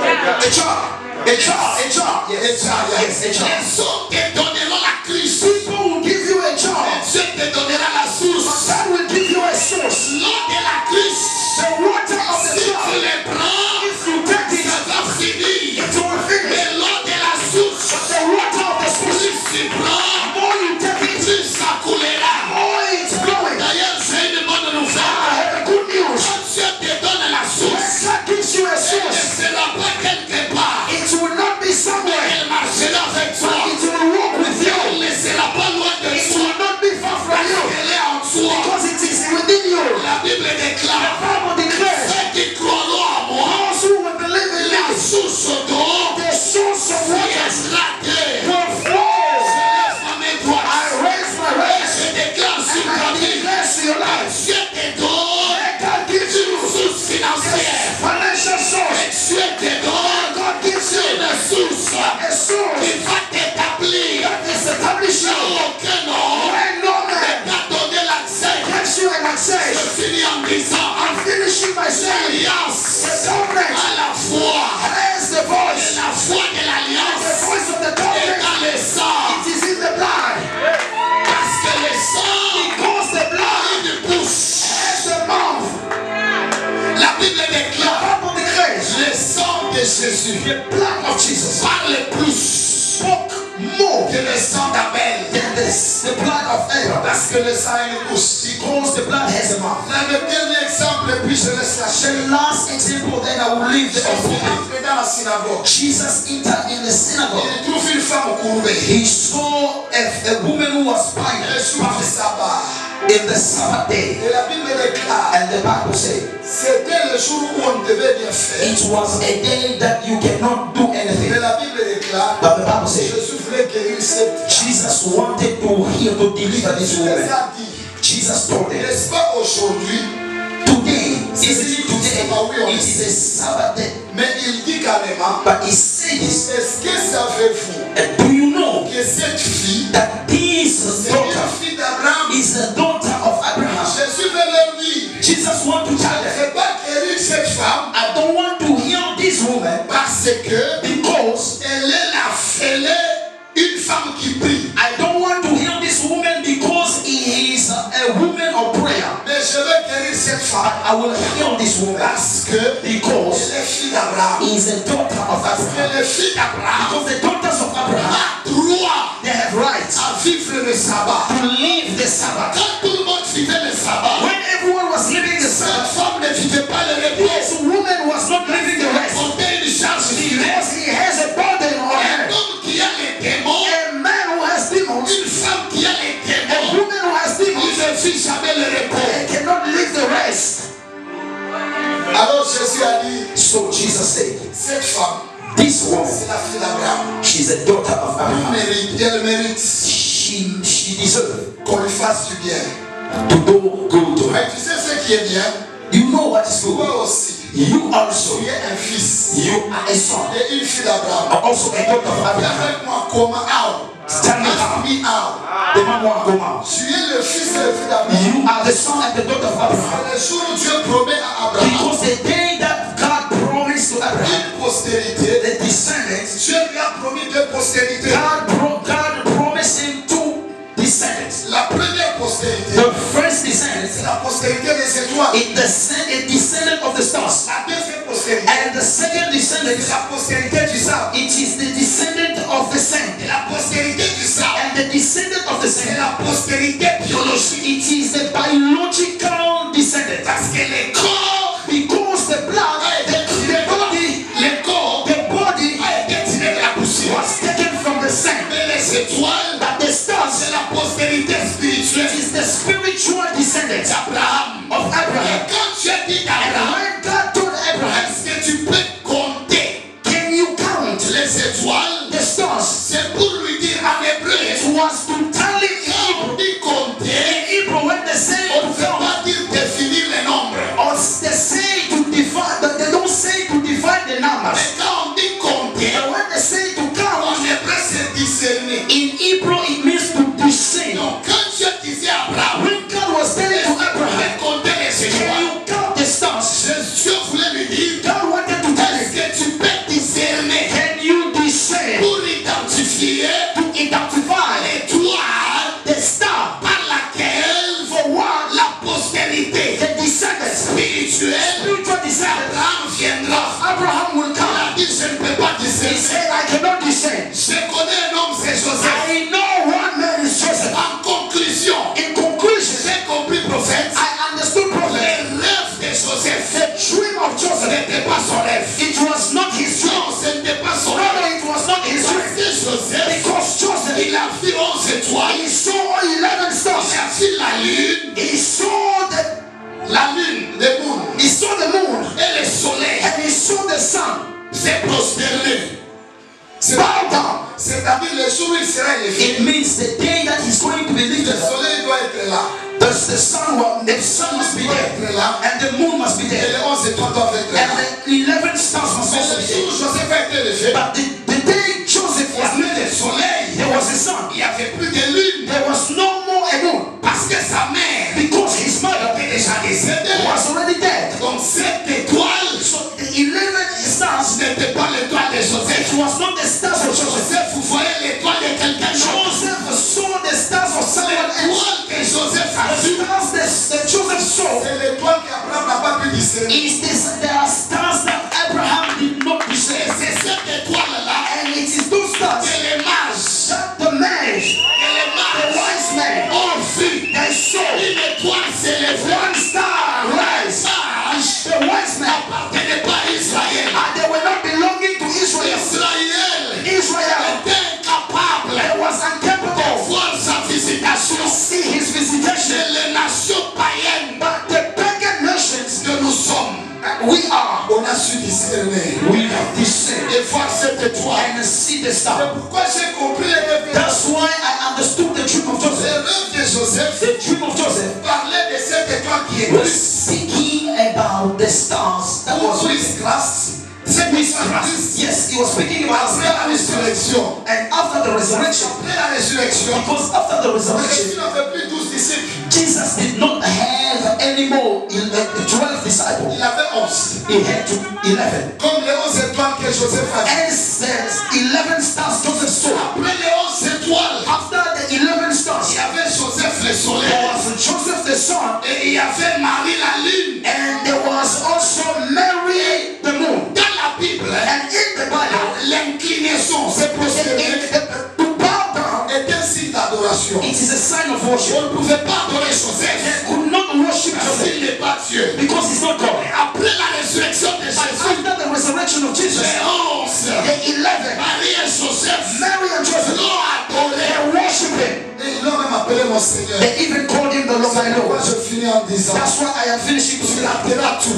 A jar. A jar. A jar. Yes. Yes, a jar. Les hommes te donneront la cruche. People will give you a jar. Dieu te donnera la source. God will give you a source. L'eau de la cruche. The water of the Si tu jar. les prends, If you take it, ça va finir. it will finish. Mais l'eau de la source, The water of the source. plus tu prends, The more you take it, plus ça coulera. the more it's flowing. D'ailleurs, j'ai une bonne I nouvelle. have a good news. Quand Dieu te donne la When source, God gives you a elle ne source, sera pas quelque part. it will not be somewhere. Elle marchera avec toi. It will walk with you. Elle ne sera pas loin de It toi. will not be far from you. Elle est en toi. Because it is within you. La Bible The déclare, Bible declares, ceux qui croiront en moi, those who will believe in la me, source d'eau the source of water viendra d'eux. will flow. Je lève ma main droite. I raise my raise Je déclare sur and ta I vie. declare to your life. Dieu te donne Let God gives you une source financière. financial source. Dieu te donne God gives you une source a source qui va t'établir that is established là you. où aucun homme When no man t'a donné l'accès. gives you an Je access, finis en disant, I'm finishing by saying alliance the covenant à la foi. has the voice. La foi de The l'alliance voice of the est covenant. dans le sang. It is in the blood. Parce que le sang Because the blood a une bouche. has the mouth. La Bible déclare, Bible declares le sang de Jésus the blood of Jesus parle plus spoke more que le sang d'Abel. than the blood of Abel. Parce que le sang a une bouche. Because the blood has a mouth. Le dernier exemple, et puis je laisse la chaîne. The last example, then I will leave the Jésus offering. entré dans la synagogue. Jesus entered in the synagogue. Il trouve une femme courbée. He saw a woman who was Le blind jour du sabbat. in the Sabbath day. Et la Bible déclare, And the Bible says, c'était le jour où on devait bien faire. it was a day that you cannot do Mais anything. la Bible déclare, But the Bible says, Jésus voulait guérir cette femme. Jesus wanted to heal, to deliver this Il les woman. a dit, Jesus told them, n'est-ce pas aujourd'hui, today, isn't it today? It is a Sabbath day. mais il dit carrément, But he says, est-ce que savez-vous and do you know que cette fille, that this c'est daughter une fille d'Abraham? is the daughter of Abraham? Jésus veut leur dire, Jesus wants to tell them, je ne vais pas guérir cette femme I don't want to heal this woman parce que because elle est une femme qui prie. I don't want to heal this woman because he is a woman of prayer. Mais je vais guérir cette femme I will heal this woman parce que because elle est fille d'Abraham. he is a daughter of Parce Abraham. que les filles d'Abraham Because the daughters of Abraham, ont droit they have rights à vivre le sabbat. to live the Sabbath. Quand tout le monde vivait le sabbat, When everyone was living the cette Sabbath, femme ne vivait pas le repos. this woman was not living the rest Portait une charge sur elle. because he has a burden on Un her. homme qui a les démons, A man who has demons, une femme qui a les a démons, woman who has il demons, ne vit jamais le repos. they cannot live the rest. Alors Jésus a dit, So Jesus said, cette femme, this woman, c'est la fille d'Abraham. she's a daughter of Abraham. Elle mérite She deserves qu'on lui fasse du bien. to do good to Mais her. tu sais ce qui est bien? You know what is good? Toi aussi, You also, tu es un fils you are a son, et une fille d'Abraham. are also a daughter of Viens Abraham. avec moi, comment? How? Tell me Ask how. me how. The man won't come out. Tu es le fils et la fille d'Abraham. You are the son and the daughter of Abraham. C'est le jour où Dieu promet à Abraham Because the day that God promised to Abraham, une postérité. the descendants, Dieu lui a promis deux postérités. God promised him two descendants. La première postérité, The first c'est descendant la postérité des étoiles. is a descendant of the stars. La deuxième postérité, And the second descendant, c'est la postérité du sable. it is the descendant of the sand. Et la postérité du sable, And the descendant of the c'est sand, la postérité biologique. it is the biological descendant. Parce que que les corps, because the blood, les corps the body a été tiré de la poussière. was taken from the sand. Mais les étoiles, But the stars, c'est la postérité spirituelle it is the spiritual descendants d'Abraham. of Abraham. Et quand tu as dit And Abraham, when God told Abraham, est-ce que tu peux compter can you count les étoiles? the stars? C'est pour lui dire en hébreu. It was to tell him in Quand on Hebrew. dit compter, In Hebrew, when they say on ne to veut count, pas dire définir les nombres. or they say to divide, but they don't say to divide the numbers. Mais quand on dit compter, But when they say to en count, hébreu c'est discerner. in Hebrew it means to discern. Donc quand Dieu disait à Abraham, When God was telling to Abraham, compter les can étoiles, you count the stars? Dieu voulait lui dire, God wanted to tell est-ce him, que tu peux discerner can you discern pour identifier to identify l'étoile the star par laquelle for what la postérité the descendants, spirituelle spiritual descendants, d'Abraham viendra? Abraham will Il come. a dit, je ne peux pas He discerner. said, I cannot discern. Je connais un homme, c'est Joseph. I know one man is Joseph. En conclusion, In conclusion, j'ai compris, prophète, I understood prophet. le rêve de Joseph The dream of Joseph, n'était pas son rêve. it was not his dream. Non, ce n'était pas son No, rêve. no, it was not his Parce dream. que Joseph, Because Joseph, il a vu 11 étoiles. he saw 11 Il stars. a vu la lune, He saw le moon he saw the moon, et le soleil. and he saw the sun. C'est prosterné. Bow down. C'est-à-dire le jour où il sera élevé. It means the day that he's going to be Le lifted up. soleil doit être là. The sun must be Doit there, être là. and the moon must be Et there, les 11 étoiles doivent être là. and the 11 stars must Mais also le be jour there. où Joseph a été élevé, But the day Joseph il y was avait le lifted, soleil. there was a sun. Il n'y avait plus de lune. There was no more a moon, Parce que sa mère because his mother était déjà décédée. was already dead. Donc cette étoile, So the 11 stars, ce n'était pas l'étoile de Joseph. it was not the stars of Joseph. Joseph, vous voyez l'étoile de quelqu'un d'autre. Joseph saw the stars of someone else. L'étoile que Joseph a The vue, stars that Joseph saw c'est l'étoile qu'Abraham n'a pas pu discerner. is this. There are stars that Abraham did not Et discern, c'est cette étoile-là and it is those stars que les mages, that the mage, the wise men, ont vu. they saw Une étoile s'élève. one star rise. The wise men, N'appartenait pas à Israël. and they were not belonging to Israel. Israël Israel, était incapable they was de incapable voir sa visitation. to see his visitation. C'est les nations païennes But the pagan nations, que nous sommes. we are, On a su discerner we have discerned et voir cette étoile. and see the C'est star. pourquoi j'ai compris les rêves. That's why I understood the dream of Les Joseph. rêves de Joseph The dream of Joseph parlaient de cette étoile qui est was Christ. speaking about the stars that was Christ, grâce. C'est with Christ. Yes, he was speaking about Après la résurrection. and after the resurrection. Après la résurrection. Because after the Jésus resurrection, n'avait plus 12 disciples. Jesus did not have any more 12 disciples. Il avait 11. He had 11. Comme les 11 étoiles que Joseph a vues. And says 11 stars Joseph saw. Après les 11 étoiles, After the 11 stars, il y avait Joseph le there soleil. was Joseph the sun, Et il y avait Marie la lune. and there was also Mary the moon. Dans la Bible, And in the Bible, l'inclinaison, c'est prosterner, to bow down, est un signe d'adoration. it is a sign of worship. On ne pouvait pas adorer Joseph They could not worship parce Joseph qu'il n'est pas Dieu. because he's not God. Après la résurrection de But Jésus, after the resurrection of Jesus, les 11, the 11, Marie et Joseph Mary and Joseph, l'ont adoré. they worship him. Et ils l'ont même appelé mon Seigneur. They even called him the Lord my Pourquoi Lord. je finis en disant, That's why I am finishing tu tonight. rateras tout.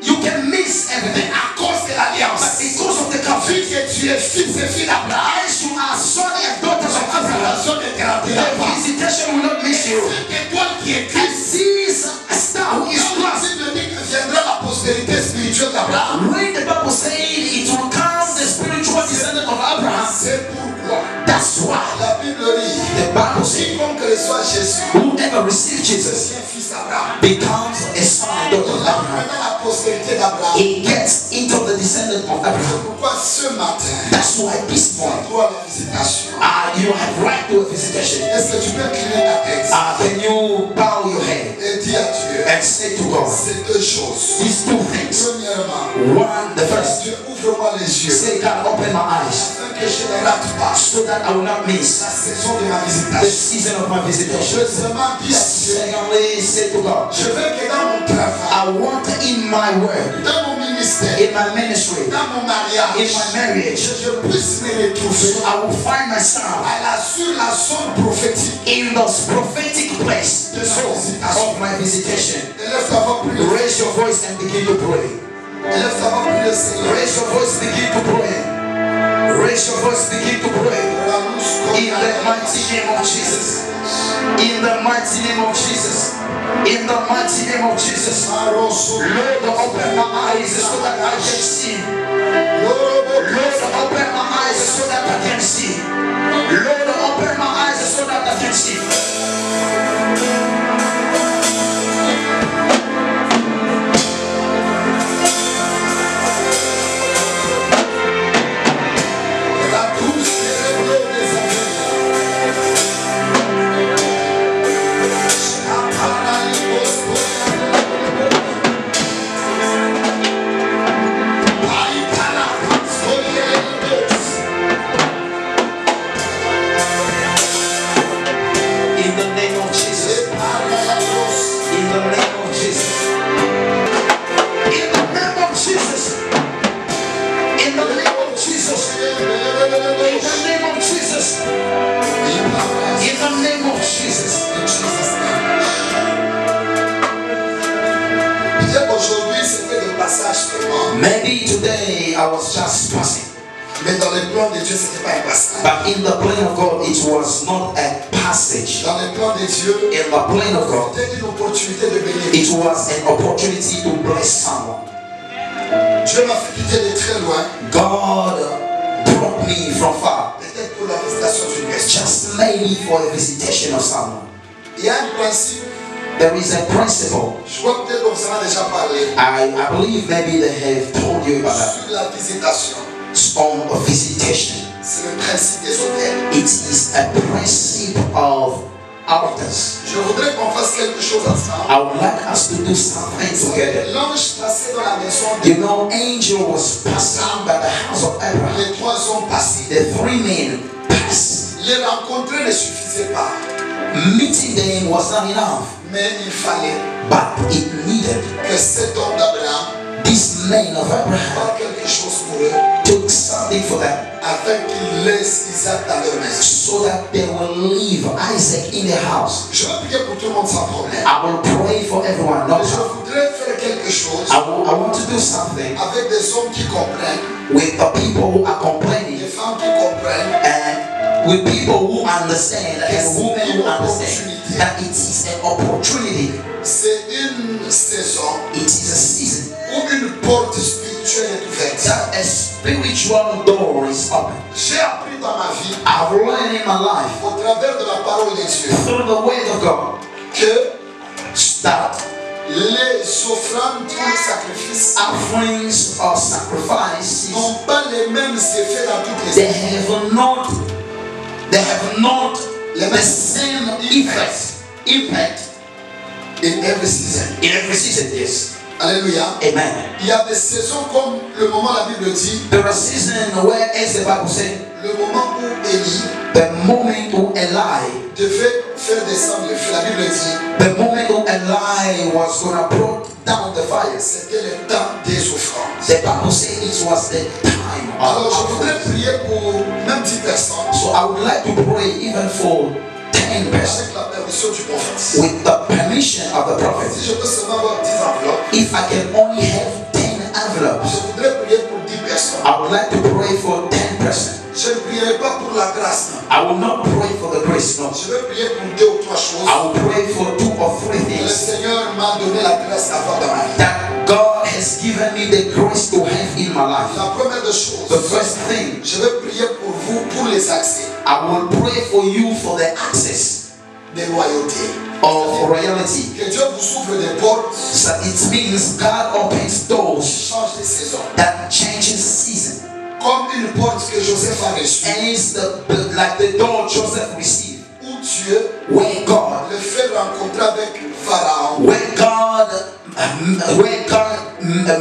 You can miss everything À cause de l'alliance. because of the Vu covenant. que tu es fils et fille d'Abraham, As you are son and daughters of Abraham, l'adoration ne te ratera the pas. visitation will not miss you. Cette étoile qui est And Christ, this star who is quand Christ, la Bible dit que viendra la postérité spirituelle d'Abraham, when the Bible says it will come the spiritual descendant of Abraham, c'est pourquoi that's why la Bible dit, the Bible says quiconque reçoit Jésus, whoever receives Jesus c'est un fils d'Abraham. becomes a son and daughter of Là, Abraham. maintenant, la postérité d'Abraham. He gets into the descendant of Abraham. Pourquoi ce matin, That's why this tu as morning, droit à la visitation? you have right to a visitation. Est-ce que tu peux incliner ta tête Can you bow your head et dis à Dieu, and say to God, c'est deux choses. these two things. Premièrement, One, the first, Dieu, ouvre-moi les yeux, say, God, open my eyes afin que je ne rate pas so that I will not miss la saison de ma the visitation. season of my visitation. Deuxièmement, dis à Dieu, Secondly, say to God, je veux que dans mon travail, I want in my work, dans mon ministère, in my ministry, dans mon mariage, in my marriage, je puisse me retrouver I will find myself sur la zone prophétique in the prophetic place of my visitation. Élève ta voix, prie. Raise your voice and begin to pray. Élève ta voix, prie le Seigneur. Raise your voice, begin to pray. Raise your voice, begin to pray. In the mighty name of Jesus. In the mighty name of Jesus. In the mighty name of Jesus. Lord, open my eyes so that I can see. Lord, open my eyes so that I can see. Lord, open my eyes so that I can see. Maybe today I was just passing. Mais dans le plan de Dieu, ce n'était pas un passage. But in the plan of God, it was not a passage. Dans le plan de Dieu, In the plan of God, c'était une opportunité de bénir. it was an opportunity to bless someone. Dieu m'a fait quitter de très loin. God brought me from far, Peut-être pour la visitation d'une personne. just maybe for a visitation of someone. Il y a un principe. There is a principle. Je crois peut-être qu'on vous en a déjà parlé. I believe maybe they have told you about that. Sur la visitation. On a visitation. C'est le principe des hôtels. It is a principe of altars. Je voudrais qu'on fasse quelque chose ensemble. I would like us to do something together. L'ange passait dans la maison de You know, angel was passing by the house of Abraham. les trois hommes passés. The three men passed. Les rencontrer ne suffisait pas. Meeting them was not enough, Mais il fallait but it needed que cet homme d'Abraham this man of Abraham fasse quelque chose pour eux took something for them afin qu'ils laissent Isaac dans leur maison. so that they will leave Isaac in the house. Je vais prier pour tout le monde sans problème. I will pray for everyone. No Mais je problem. voudrais faire quelque chose I want to do something avec des hommes qui comprennent, with the people who are complaining des femmes qui comprennent and with people who understand and women who understand that it is an opportunity. C'est une saison It is a season où une porte spirituelle est ouverte. that a spiritual door is open. J'ai appris dans ma vie, I've learned in my life au travers de la parole de Dieu, through the word of God que that les offrandes ou les sacrifices offerings or sacrifices n'ont pas les mêmes effets dans toutes les they have not the same impact in every season. in every season. Yes. Alléluia. Amen. Il y a des saisons comme le moment la Bible dit, There are seasons where, as the Bible says, le moment où Élie the moment who Eli, devait faire descendre le feu. La Bible dit, the moment who Eli was going to put down the fire, c'était le temps des offrandes. the Bible says it was the time Alors je of voudrais offering. prier pour même 10 personnes So I would like to pray even for 10 persons avec la permission du prophète. with the permission of the prophet. Si je peux seulement avoir 10 enveloppes, If I can only have 10 envelopes, je voudrais prier pour 10 personnes. I would like to pray for 10 persons. Je ne prierai pas pour la grâce, non. I will not pray for the grace, no. Je vais prier pour 2 ou 3 choses. I will pray for 2 or 3 Le things Seigneur m'a donné la grâce d'avoir dans ma vie. that God has given me the grace to have in my life. La première des choses, The first thing, je vais prier pour vous pour les accès I will pray for you for the access des royautés. of royalty. Que Dieu vous ouvre des portes So it means God opens doors qui changent les saisons. that changes season. Comme une porte que Joseph a reçue, And it's like the door Joseph received, où Dieu where God le fait rencontrer avec Pharaon, when God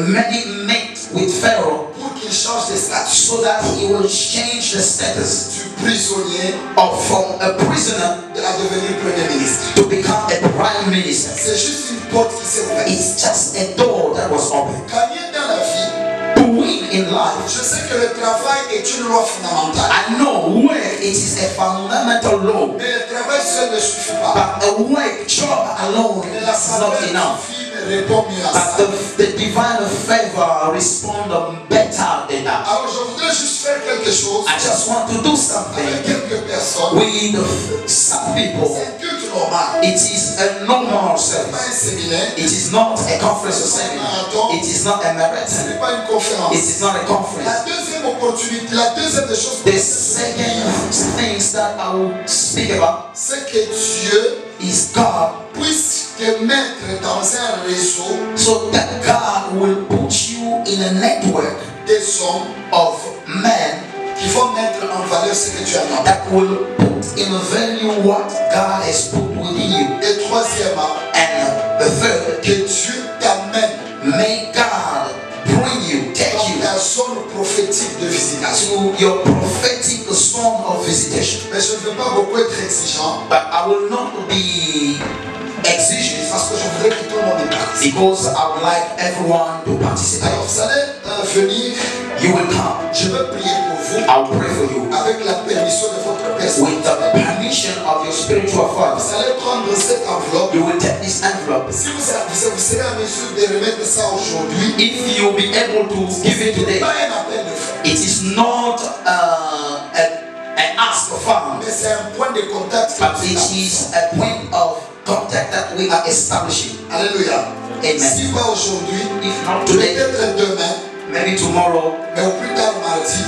made him meet with Pharaoh, pour qu'il change de statut so that he will change the status du prisonnier from a prisoner à devenir premier ministre. to become a prime minister. C'est juste une porte qui s'est ouverte. It's just a door that was open. Gagner dans la vie, To win in life, je sais que le travail est une loi fondamentale. I know work it is a fundamental law, Mais le travail seul ne suffit pas. but a work job alone Mais la is not faveur enough. divine répond mieux à ça. But the divine favor respond better than that. Alors je voudrais juste faire quelque chose I just want to do avec something quelques personnes. with some people. C'est un culte normal. It is a normal Ce n'est pas service. un séminaire. It is not a conference or seminar. It is not a Ce marathon. n'est pas une conférence. It is not a La conference. deuxième opportunité, la deuxième des choses, The second things that I will speak about c'est que Dieu is God, puisse te mettre dans un réseau so that God will put you in a network des hommes of men qui vont mettre en valeur ce que tu as dans. that will put in value what God has put within you. Et troisièmement, And the third, que Dieu t'amène may God bring you, take dans you ta zone prophétique de visitation. to your prophetic zone of visitation. Mais je ne veux pas beaucoup être exigeant But I will not be exigent parce que je voudrais que tout le monde y participe. because I would like everyone to participate. Alors vous allez venir, You will come. je veux prier pour vous I'll pray for you avec la permission de votre personne. with the permission of your spiritual father. Vous allez prendre cette enveloppe. You will take this envelope. Si vous serez en mesure de remettre ça aujourd'hui, If you'll be able to give it ce n'est today, pas un appel de foi, it is not an ask of fund, mais c'est un point de contact. but it is a point of contact that we are establishing. Alléluia. Amen. Si pas aujourd'hui, If not today, peut-être demain, maybe tomorrow, mais au plus tard mardi,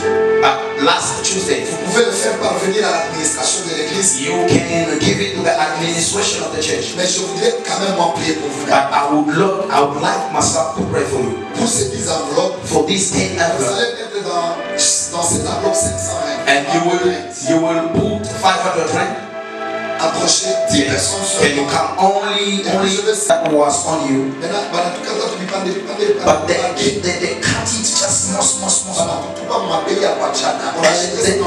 but last Tuesday, vous pouvez le faire parvenir à l'administration de l'église. you can give it to the administration of the church. Mais je voudrais quand même moi prier pour vous. But I would like myself to pray for you. Pour ces 10 enveloppes, For this 10 vous envelope, allez mettre dans cette enveloppe 520. and you will put 500 rand. Approchez 10 Yes. personnes Can you seulement. come only that was on you? Maintenant, voilà, tout cas, toi, tu me But they cut it just small. Voilà, tout pas mon pays à Pachana. On a acheté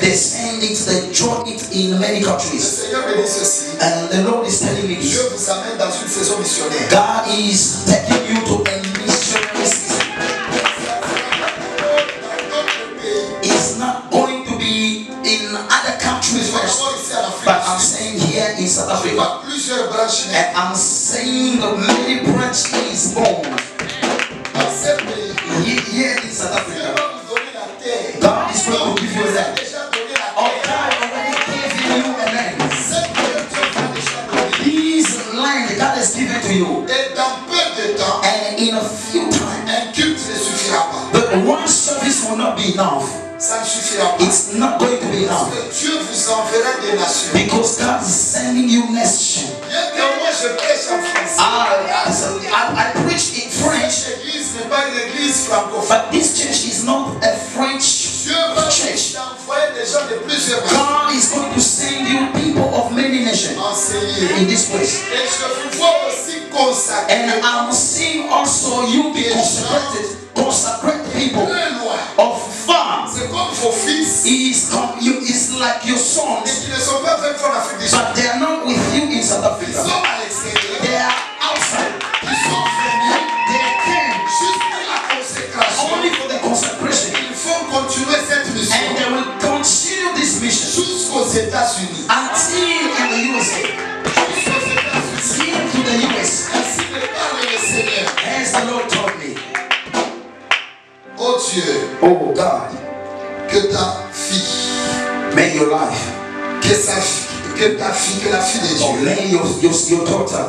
They send it, they draw it in many Le countries. Seigneur me dit ceci. And the Lord is telling me Dieu this. vous amène dans une saison missionnaire. God is taking you to a missionary season. It's not going to be in other countries first, but I'm saying here in South Africa. Plusieurs branches And I'm saying many branches born dans ce pays. here in South Dieu Africa. va vous donner la terre. God is going to give you a land. Déjà donné la Oh, terre. God already gave you a land. Cette terre, Dieu va déjà donner. This land God has given to you. Et dans peu de temps, And in a few times, un culte ne suffira pas. but one service will not be enough. Ça ne suffira pas. It's not going to be Parce enough. que Dieu vous enverra des nations. Because God is sending you nations. Bien que moi je prêche en français. I preach in French, Cette église n'est pas une église francophone. but this church is not a French Dieu va church. vous envoyer des gens de plusieurs nations. God is going to send you people of many nations Enseigner. in this place. Et je vous vois aussi consacrer. And I'm seeing also you be consecrate people Très loin. of far. C'est comme vos fils. It's like your Et sons, qui ne sont pas avec vous en Afrique du Sud. but they are not with you in South Ils Africa. sont à l'extérieur. They are outside. Ils sont venus They came juste pour la consécration. only for the consecration. Il faut continuer cette mission And they will continue this mission jusqu'aux États-Unis. until in the USA. Jusqu'aux États-Unis. Until to the US. Ainsi me parle le Seigneur. As the Lord told me. Oh Dieu, Oh God, que ta fille, may your life, que ta fille, que la fille de or Dieu may your daughter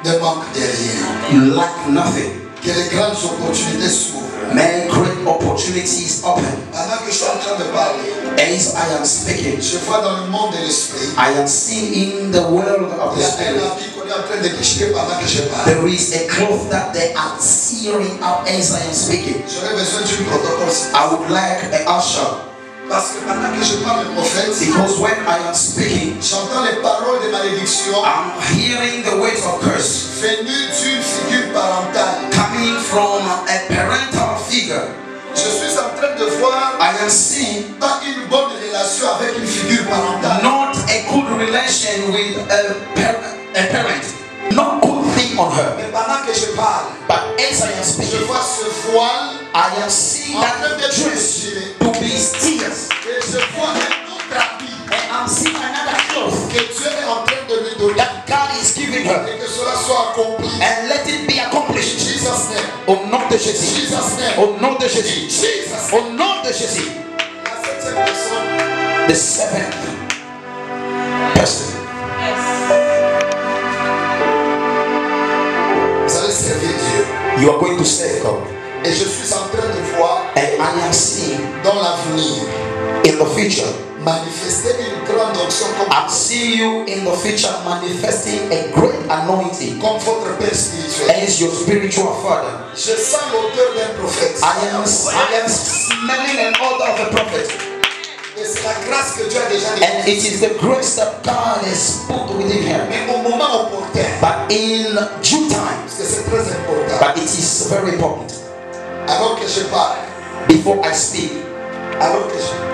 ne manque de rien. lack nothing. Que les grandes opportunités s'ouvrent. May great opportunities open. Pendant que je suis en train de parler, As I am speaking, je vois dans le monde de l'esprit, I am seeing in the world of il y the a un spirit. habit qu'on est en train de déchirer pendant que je parle. There is a cloth that they are tearing up as I am speaking. J'aurais besoin d'un protocole. I would like an usher Parce que pendant que je parle le prophète, because when I am speaking, j'entends les paroles de malédiction I'm hearing the words of curse venues d'une figure parentale. coming from a parental figure. Je suis en train de voir I am seeing pas une bonne relation avec une figure parentale. not a good relation with a parent, not good thing on her. Mais pendant que je parle, But as I am je speaking, vois ce voile I am seeing en that train d'être dress déchiré. to be tears, Et je vois un autre habit and I'm seeing another cloth que Dieu est en train de lui donner. that God is giving her, Et que cela soit accompli. and let it be accomplished. Jesus name. Au nom de Jésus. Jesus name. Au nom de Jésus. Jesus. Au nom de Jésus. La septième personne. The seventh person. Vous allez servir Dieu. You are going to serve God. Et je suis en train de voir And I am seeing dans l'avenir in the future, manifester une grande onction I see you in the future manifesting a great anointing comme votre Père spirituel. as your spiritual father. Je sens l'odeur d'un prophète. I am smelling an odor of a prophet. Et c'est la grâce que Dieu a déjà donnée. And it is the grace that God has put within her. Mais au moment opportun, But in due time, parce que c'est très important, but it is very important. alors que je parle, Before I speak, alors que je...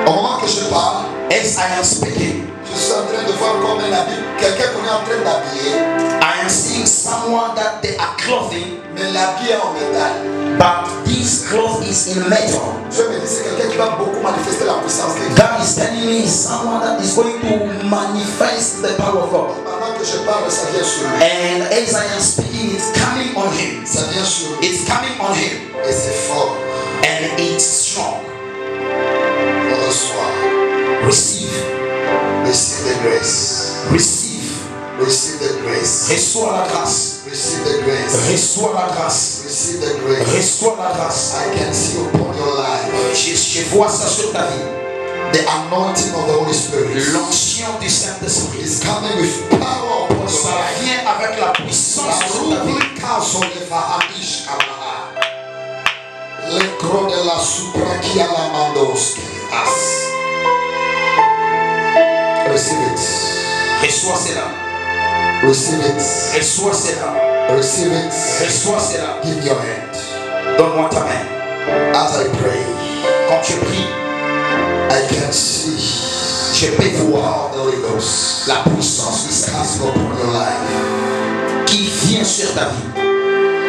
Au moment que je parle, as I am speaking, je suis en train de voir comme un habit, quelqu'un qu'on est en train d'habiller, I am seeing someone that they are clothing, mais l'habit est en métal. but this cloth is in metal. Dieu me dit c'est quelqu'un qui va beaucoup manifester la puissance de Dieu. God is telling me someone that is going to manifest the power of God. Pendant que je parle, ça vient sur lui. And as I am speaking, it's coming on him. Ça vient sur lui. It's coming on him. Et c'est fort. And it's strong. On reçoit. Receive. Receive the grace. Receive. Receive the grace. Reçois la grâce. Receive the grace. Reçois la grâce. Receive the grace. Reçois la grâce. I can see upon your life Je vois ça sur ta vie. the anointing of the Holy Spirit L'onction du Saint-Esprit. is coming with power upon your Ça life. vient avec la puissance sur ta vie. Le cro de la suprakia la mandos. Receive it. Reçois cela. Receive it. Reçois cela. Receive it. Reçois cela. Give me your hand. Donne-moi ta main. As I pray, Quand je prie, I can see je peux voir the Holy Ghost la puissance du is Saint-Esprit coming upon your life. qui vient sur ta vie.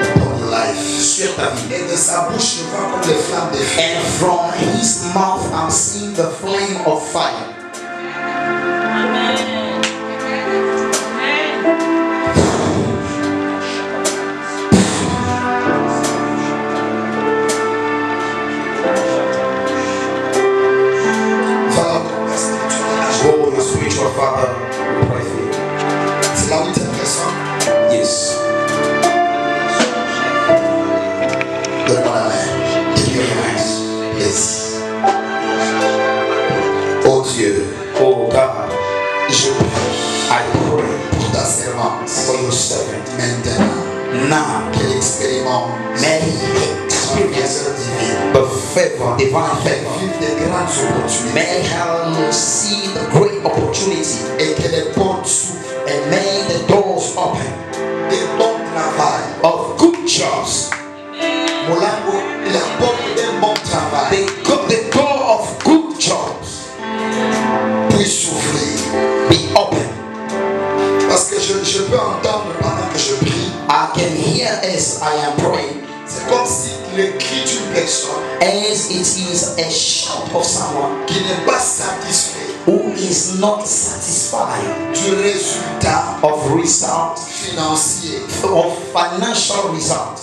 Upon your life. Sur ta vie. Et de sa bouche, je vois comme les flammes de feu. And from his mouth I'm seeing the flame of fire. Oh, your spiritual father will pray for you. C'est la huitième personne. Yes. Donne-moi la main. Give me your hands. Yes. Oh Dieu, Oh God, je prie I pray pour ta servante. for your servant. Maintenant, Now, qu'elle expérimente may he experience grâce divine. the favor, divine favor. Vive des grandes opportunités. May her see the great opportunity Et que les portes s'ouvrent. and may the doors open Des bons travail. of good jobs. Molango, la porte d'un bon travail The door of good jobs puisse s'ouvrir. be open. Parce que je peux entendre pendant que je prie. I can hear as I am praying, C'est comme si le cri d'une personne as it is a shout of someone qui n'est pas satisfait who is not satisfied du résultat of result, financier. of financial result.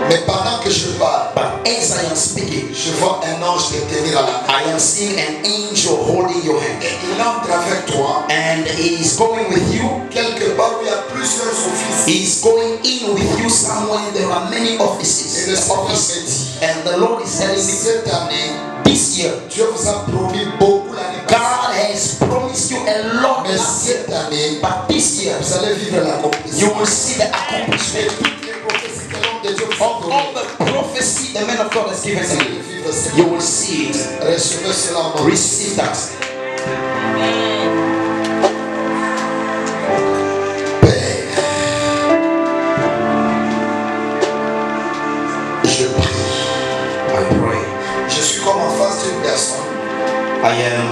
Mais pendant que je parle, But as I am speaking, je vois un ange te tenir à la main. I am seeing an angel holding your hand, Et il entre avec toi and he is going with you. quelque part où il y a plusieurs offices. He's going in with you somewhere. There are many Et offices. le Seigneur me dit, And the Lord is telling me cette année, this year, Dieu vous a promis beaucoup l'année God passée. has promised you a lot Mais last year. cette année, But this year, vous allez vivre you l'accomplissement. will see the Et accomplishment. toutes les prophéties que l'on of all the prophecy the man of God has given to you, you will see it. Receive that. Je prie. I pray. Je suis comme en face d'une personne. I am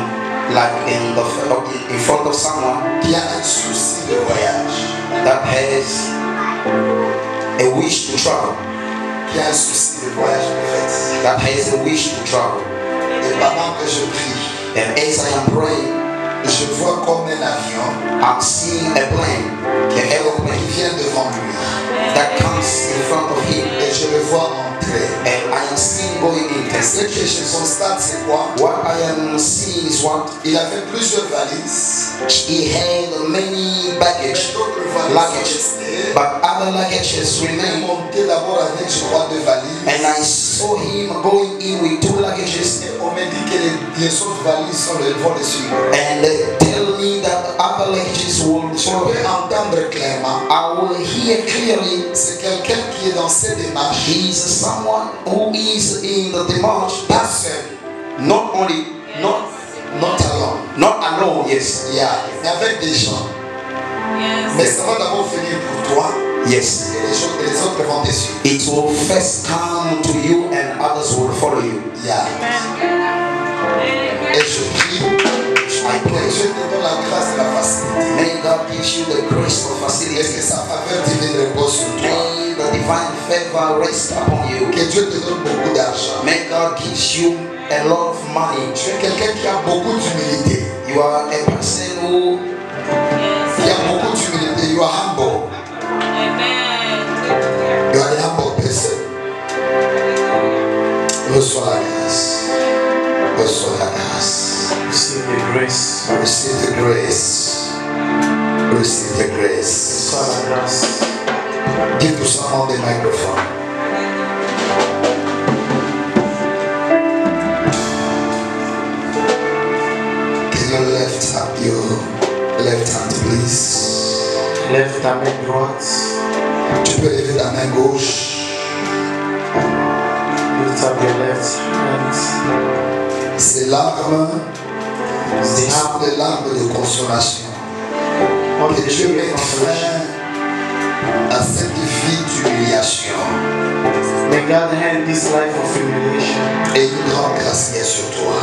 like in front of someone qui a un souci de voyage. That has a wish to travel. Qui a un souci de voyage, prophète. That has a wish to travel. Et pendant que je prie, and as I am praying, je vois comme un avion. I'm seeing a plane, an aeroplane qui vient devant lui. That comes in front of him. Et je le vois entrer. And I am seeing going in. Ce que je constate, c'est quoi? What I am seeing is what? Il avait plusieurs valises. He had many luggage, but other luggages remained. Monté d'abord avec, je crois, 2 valises. And I saw him going in with 2 luggages. Et on me dit que les autres valises vont le suivre. And they tell me that other luggages will follow. Je peux entendre clairement. I will hear clearly. C'est quelqu'un qui est dans cette démarche. He is someone who is in the démarche. Pas seul. Not only, not alone. Not alone, yes. Yeah. Mais avec des gens. Yes. Mais ça va d'abord finir pour toi. Yes. Et les autres vont te suivre. It will first come to you and others will follow you. Yeah. Et je prie. I pray. Je te donne la grâce et la facilité. May God give you the grace of facility. Et que sa faveur divine repose sur toi. May the divine favor rest upon you. Que Dieu te donne beaucoup d'argent. May God give you a lot of money. Tu es quelqu'un qui a beaucoup d'humilité. You are a person who qui a beaucoup d'humilité. You are humble. Amen. You are a humble person. Reçois la grâce. Reçois la grâce. Receive the grace. Receive the grace. Receive the grace. Reçois la grâce. Give to someone the microphone. Can you lift up your left hand, please? Lève ta main droite. Tu peux lever ta main gauche. Lift up your left hand. Ces larmes, ce sont des larmes de consolation. Que Dieu mette fin à cette vie d'humiliation. May God hand this life of humiliation. Et une grande grâce vienne sur toi.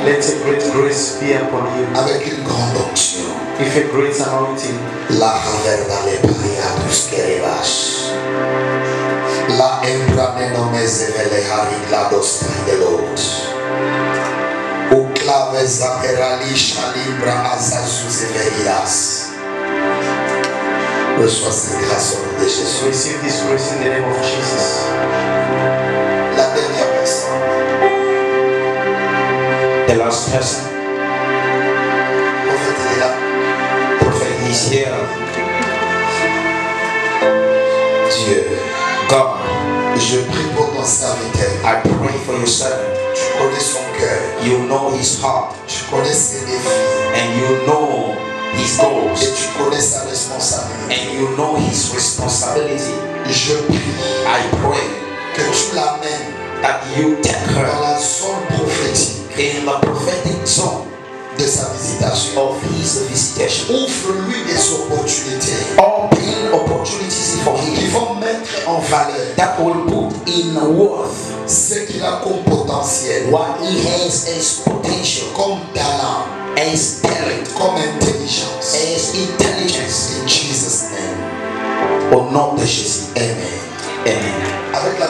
Let a great grace be upon you. Avec une grande onction. With a great anointing. La caverna le pariatus querevas. La embraneno mezevele hariglados pandelot. O claves aperalisha libra azazus everidas. Reçois cette grâce au nom de Jésus. Receive this grace in the name of Jesus. La dernière personne. the last person. Prophète est là. Prophet is here. Dieu, God, je prie pour ton serviteur. I pray for your servant. Tu connais son cœur. You know his heart Tu connais ses défis. and you know his goals Et tu connais sa responsabilité. and you know his responsibility. Je prie I pray que tu l'amènes that you take dans her la zone prophétique in the prophetic zone de sa visitation. of his visitation. Ouvre-lui des opportunités Open opportunities for qui him vont mettre en valeur that will put in worth ce qu'il a comme potentiel, what he has as potential, comme talent, as talent, comme intelligence. as intelligence. In Jesus' name. Au nom de Jésus. Amen. Amen. Avec la